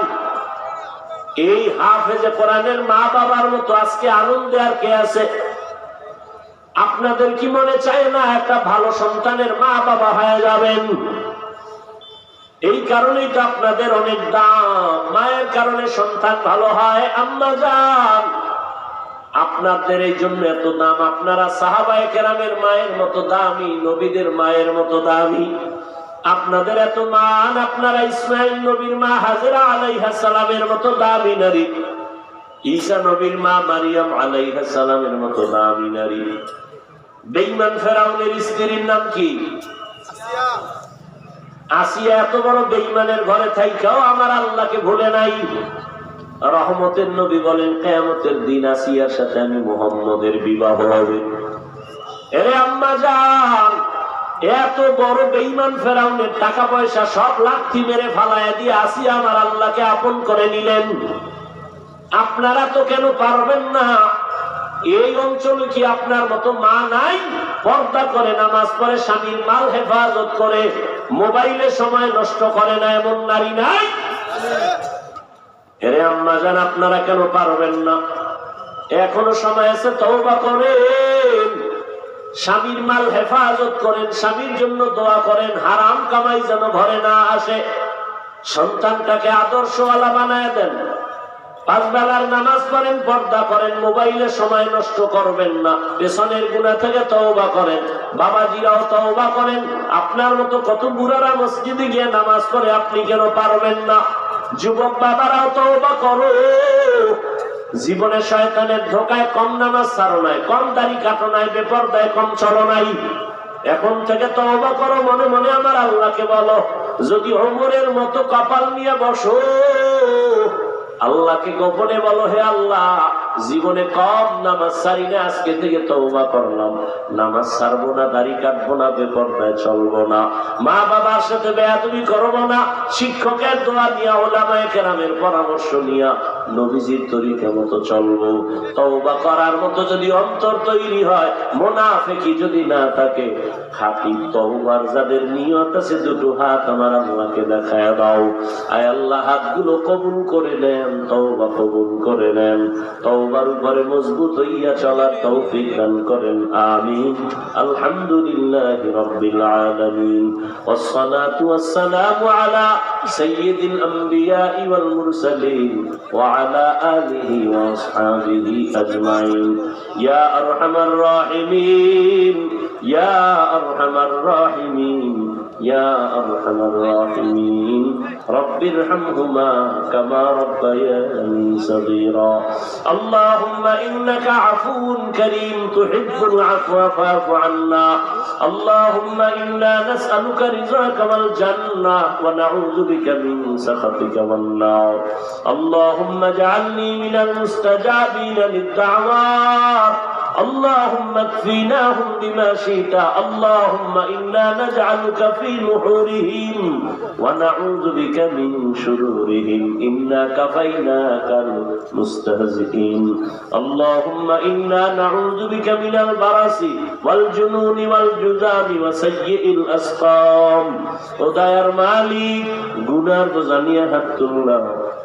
S4: এই হাফেজে কোরআনের মা বাবার মতো আজকে আনন্দে আর কে আছে? আপনাদের কি মনে চায় না একটা ভালো সন্তানের মা বাবা হয়ে যাবেন? এই কারণেই তো আপনাদের অনেক দাম। মায়ের কারণে সন্তান ভালো হয়। আম্মা জান, আপনাদের এই জন্য এত দাম। আপনারা সাহাবায়ে কেরামের মায়ের মতো দামি, নবীদের মায়ের মতো দামি। আপনাদের এত মান। আপনারা ইসমাইল নবীর মা হাজেরা আলাইহিস সালামের মতো দামি নারী, ঈসা নবীর মা মারিয়াম আলাইহিস সালামের মতো দামি নারী। বেঈমান ফেরাউনের স্ত্রীর নাম কি? আসিয়া। এত বড় বেঈমানের ঘরে থাইকাও আমার আল্লাহকে ভুলে নাই। রহমতের নবী বলেন, কিয়ামতের দিন আসিয়ার সাথে আমি মুহাম্মদের বিবাহ হবে। এরে আম্মা জান, এত বড় বেঈমান ফেরাউনের টাকা পয়সা সব লাথি মেরে ফালায়া দিয়ে আসিয়া আমার আল্লাহকে আপন করে নিলেন। আপনারা তো কেন পারবেন না? এই অঞ্চলে কি আপনার মতো মা নাই? পর্দা করে, নামাজ পড়ে, স্বামীর মাল হেফাজত করে, মোবাইলে সময় নষ্ট করে না, এমন নারী নাই? এরে আম্মা জান, আপনারা কেন পারবেন না? এখনো সময় আছে, তওবা করেন। স্বামীর মাল হেফাজত করেন, স্বামীর জন্য দোয়া করেন, হারাম কামাই যেন ঘরে না আসে। সন্তানটাকে আদর্শওয়ালা বানায় দেন। 5 বেলার নামাজ পড়েন, পর্দা করেন, মোবাইলে সময় নষ্ট করবেন না। পেছনের গুনাহ থেকে তওবা করেন। বাবাজিরাও তওবা করেন। আপনার মতো কত বুড়ারা মসজিদে গিয়ে নামাজ পড়ে, আপনি কেন পারবেন না? যুবক বাবারাও তওবা করো। জীবনে শয়তানের ধোকায় কম নামাজ ছাড়ো নাই, কম দাড়ি কাটো নাই, বেপরদায় কম চলো নাই। এখন থেকে তওবা করো। মনে মনে আমার আল্লাহকে বলো, যদি ওমরের মতো কপাল নিয়ে বসো, আল্লাহকে গোপনে বলো, হে আল্লাহ, জীবনে কম নামাজ ছাড়ি না, আজকে থেকে তওবা করলাম, নামাজ ছাড়বো না, দাড়ি কাটবো না, বেপরদায় চলবো না, মা বাবার সাথে বেয়াদবি করবো না, শিক্ষকের দোয়া নিয়া, উলামায়ে কেরামের পরামর্শ নিয়া নবীজির তরিকা মতো চলবো। তওবা করার মতো যদি অন্তর তৈরি হয়, মুনাফিকি যদি না থাকে, খাঁটি তওবার যাদের নিয়ত আছে, দুটো হাত আমার আল্লাহকে দেখায় দাও। আয় আল্লাহ, হাতগুলো কবুল করে নেন, তওবা কবুল করে নেন, তওবার উপরে মজবুত হইয়া চলার তৌফিক দান করেন। আমিন। আলহামদুলিল্লাহি রাব্বিল আলামিন, ওয়াসসালাতু ওয়াসসালামু আলা সাইয়্যিদিল আমবিয়া ওয়াল মুরসালিন ওয়া আলা আলিহি ওয়া আসহাবিহি আজমাইন। ইয়া আরহামার রাহিমিন, ইয়া আরহামার রাহিমিন, ইয়া আরহামার রাহিমিন। রব্বিরহামহুমা কামা রব্বায়ানি صغيرا. اللهم إنك عفو كريم تحب العفو فاعف عنا. اللهم إنا نسألك رضاك والجنة ونعوذ بك من سخطك والنار. اللهم اجعلني من المستجابين للدعوات اللهم اكفيناهم بما شئت اللهم إنا نجعلك في نحورهم ونعوذ بك من شرورهم إنا كفيناك المستهزئين اللهم إنا نعوذ بك من البرص والجنون والجذام وسيء الأسقام خداয়ের মালিক গুনার বোঝা নিয়ে হাত তুললাম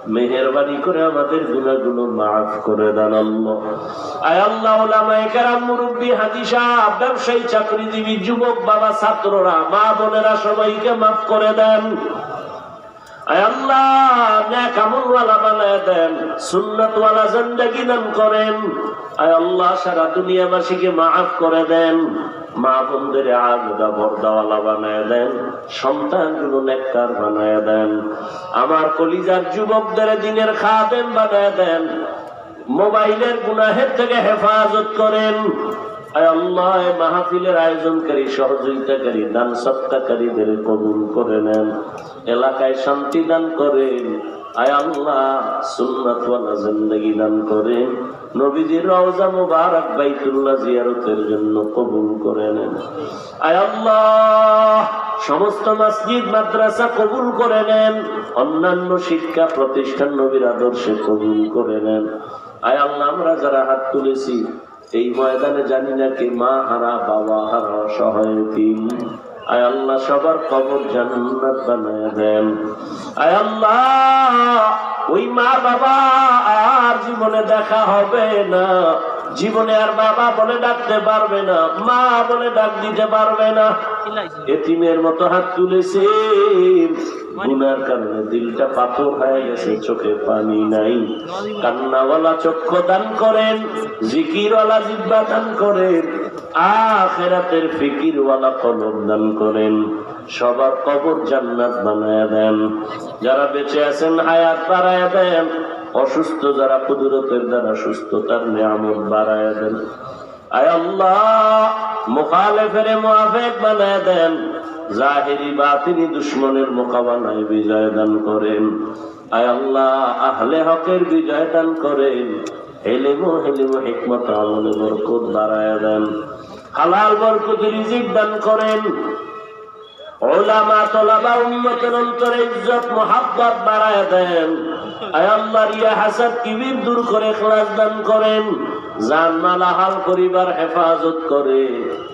S4: মেহেরবানি করে আমাদের গুনাহগুলো মাফ করে দেন আল্লাহ আয় আল্লাহ উলামায়ে কেরাম মুরব্বি হাজী সাহেব ব্যবসায়ী চাকরিজীবী যুবক বাবা ছাত্ররা মা বোনেরা সবাইকে মাফ করে দেন আয় আল্লাহ নেক আমলওয়ালা বানায় দেন সুন্নাতওয়ালা জিন্দেগি দান করেন আয় আল্লাহ সারা দুনিয়াবাসীকে মাফ করে দেন মা বোনদের আলাদা পর্দাওয়ালা বানায় দেন সন্তানগুলো নেককার বানায় দেন আমার কলিজার যুবকদের দ্বীনের খাদেম বানায় দেন মোবাইলের গুনাহের থেকে হেফাজত করেন আয় আল্লাহ এই মাহফিলের আয়োজনকারী সহযোগিতাকারী দান সদকাকারীদের কবুল করে নেন এলাকায় শান্তি দান করেন আয় আল্লাহ সুন্নাতওয়ালা জিন্দেগি দান করেন নবীজির রওজা মুবারক বাইতুল্লাহ জিয়ারতের জন্য কবুল করে নেন আয় আল্লাহ সমস্ত মসজিদ মাদ্রাসা কবুল করে নেন অন্যান্য শিক্ষা প্রতিষ্ঠান নবীর আদর্শে কবুল করে নেন আয় আল্লাহ আমরা যারা হাত তুলেছি এই ময়দানে জানি না কে মা হারা বাবা হারা অসহায় এতিম আয় আল্লাহ সবার কবর জান্নাত বানায় দেন আয় আল্লাহ ওই মা বাবা আর জীবনে দেখা হবে না জীবনে আর বাবা বলে ডাকতে পারবে না মা বলে ডাক দিতে পারবে না এতিমের মতো হাত তুলেছে গুনার কারণে দিলটা পাথর হয়ে গেছে চোখে পানি নাই কান্নাওয়ালা চক্ষু দান করেন জিকিরওয়ালা জিহ্বা দান করেন আখিরাতের ফিকিরওয়ালা কলব দান করেন সবার কবর জান্নাত বানায় দেন যারা বেঁচে আছেন হায়াত বাড়ায় দেন অসুস্থ যারা কুদরতের দ্বারা সুস্থতার নিয়ামত বাড়ায় দেন আয় আল্লাহ মুখালেফের মুআফিক বানায় দেন জাহিরি বাতিনি দুশমনের মোকাবেলায় বিজয় দান করেন আয় আল্লাহ আহলে হকের বিজয় দান করেন ইলম হিকমত আমলে বরকত বাড়ায় দেন হালাল বরকত রিজিক দান করেন উলামা তলাবা উম্মতের অন্তরে ইজ্জত মুহাব্বত বাড়ায় দেন আয় আল্লাহ রিয়া হাসাদ কিবির দূর করে ইখলাস দান করেন জান মাল হাল পরিবার হেফাজত করে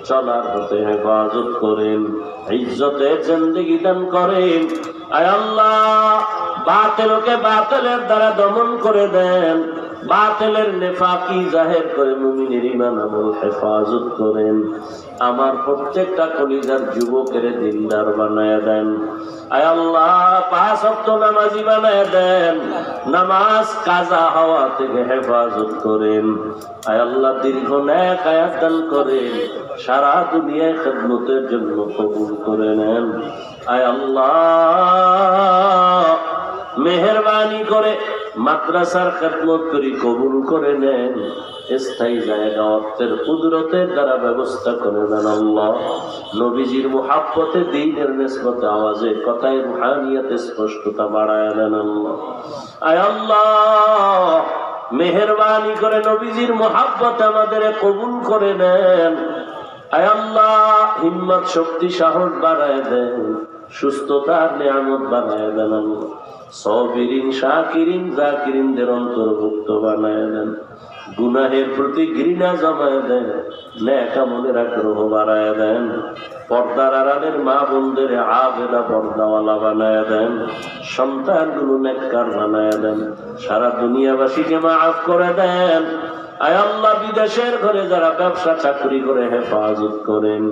S4: চলার পথে হেফাজত করেন ইজ্জতের জিন্দেগি দান করেন আয় আল্লাহ বাতিলকে বাতিলের দ্বারা দমন করে দেন বাতিলের নেফাকি জাহির করে মুমিনের ঈমান আমল হেফাজত করেন আমার প্রত্যেকটা কলিজার যুবকের দিনদার বানায় দেন আয় আল্লাহ পাঁচ ওয়াক্ত নামাজি বানায় দেন নামাজ কাজা হওয়া থেকে হেফাজত করেন আয় আল্লাহ দীর্ঘ নেক হায়াত দান করেন সারা দুনিয়ায় খিদমতের জন্য কবুল করে নেন আয় আল্লাহ মেহেরবানি করে মাদ্রাসার খিদমত করি কবুল করে নেন স্থায়ী জায়গা অর্থের কুদরতের দ্বারা ব্যবস্থা করে দেন আল্লাহ নবীজির মুহাব্বতে দ্বীনের নিসবতে আওয়াজে কথায় রুহানিয়াতে স্পষ্টতা বাড়ায় দেন আল্লাহ আয় আল্লাহ মেহেরবানি করে নবীজির মুহাব্বত আমাদের কবুল করে নেন আয় আল্লাহ হিম্মত শক্তি সাহস বাড়ায় দেন সুস্থতার নিয়ামত বানায় দেন আল্লাহ সাবিরিন শাকিরিন যাকিরিনদের অন্তর্ভুক্ত বানায় দেন গুনাহের প্রতি ঘৃণা জমায় দেন নেক আমলের আগ্রহ বাড়ায় দেন পর্দার আড়ালের মা বোনদের আবেদা পর্দাওয়ালা বানায় দেন সন্তানগুলো নেককার বানায় দেন সারা দুনিয়াবাসীকে মাফ করে দেন আয় আল্লাহ বিদেশের ঘরে যারা ব্যবসা চাকরি করে হেফাজত করেন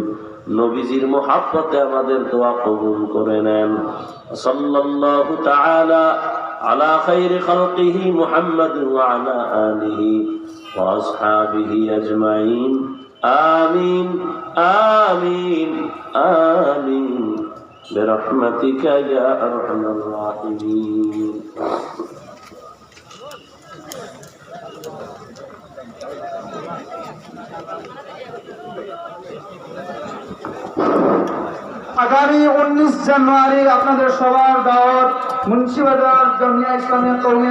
S4: নবীজির মুহাব্বতে আমাদের দোয়া কবুল করে নেন সাল্লাল্লাহু তাআলা আলা খায়রি খালকিহি মুহাম্মাদ ওয়া আলা আলিহি ওয়া আসহাবিহি আজমাইন আমিন আমিন আমিন বিরহমাতিকা ইয়া আরহামার রাহিমিন
S3: আগামী 19 জানুয়ারি আপনাদের সবার দাওয়াত মুন্সিবাজার জামিয়া ইসলামিয়া কওমি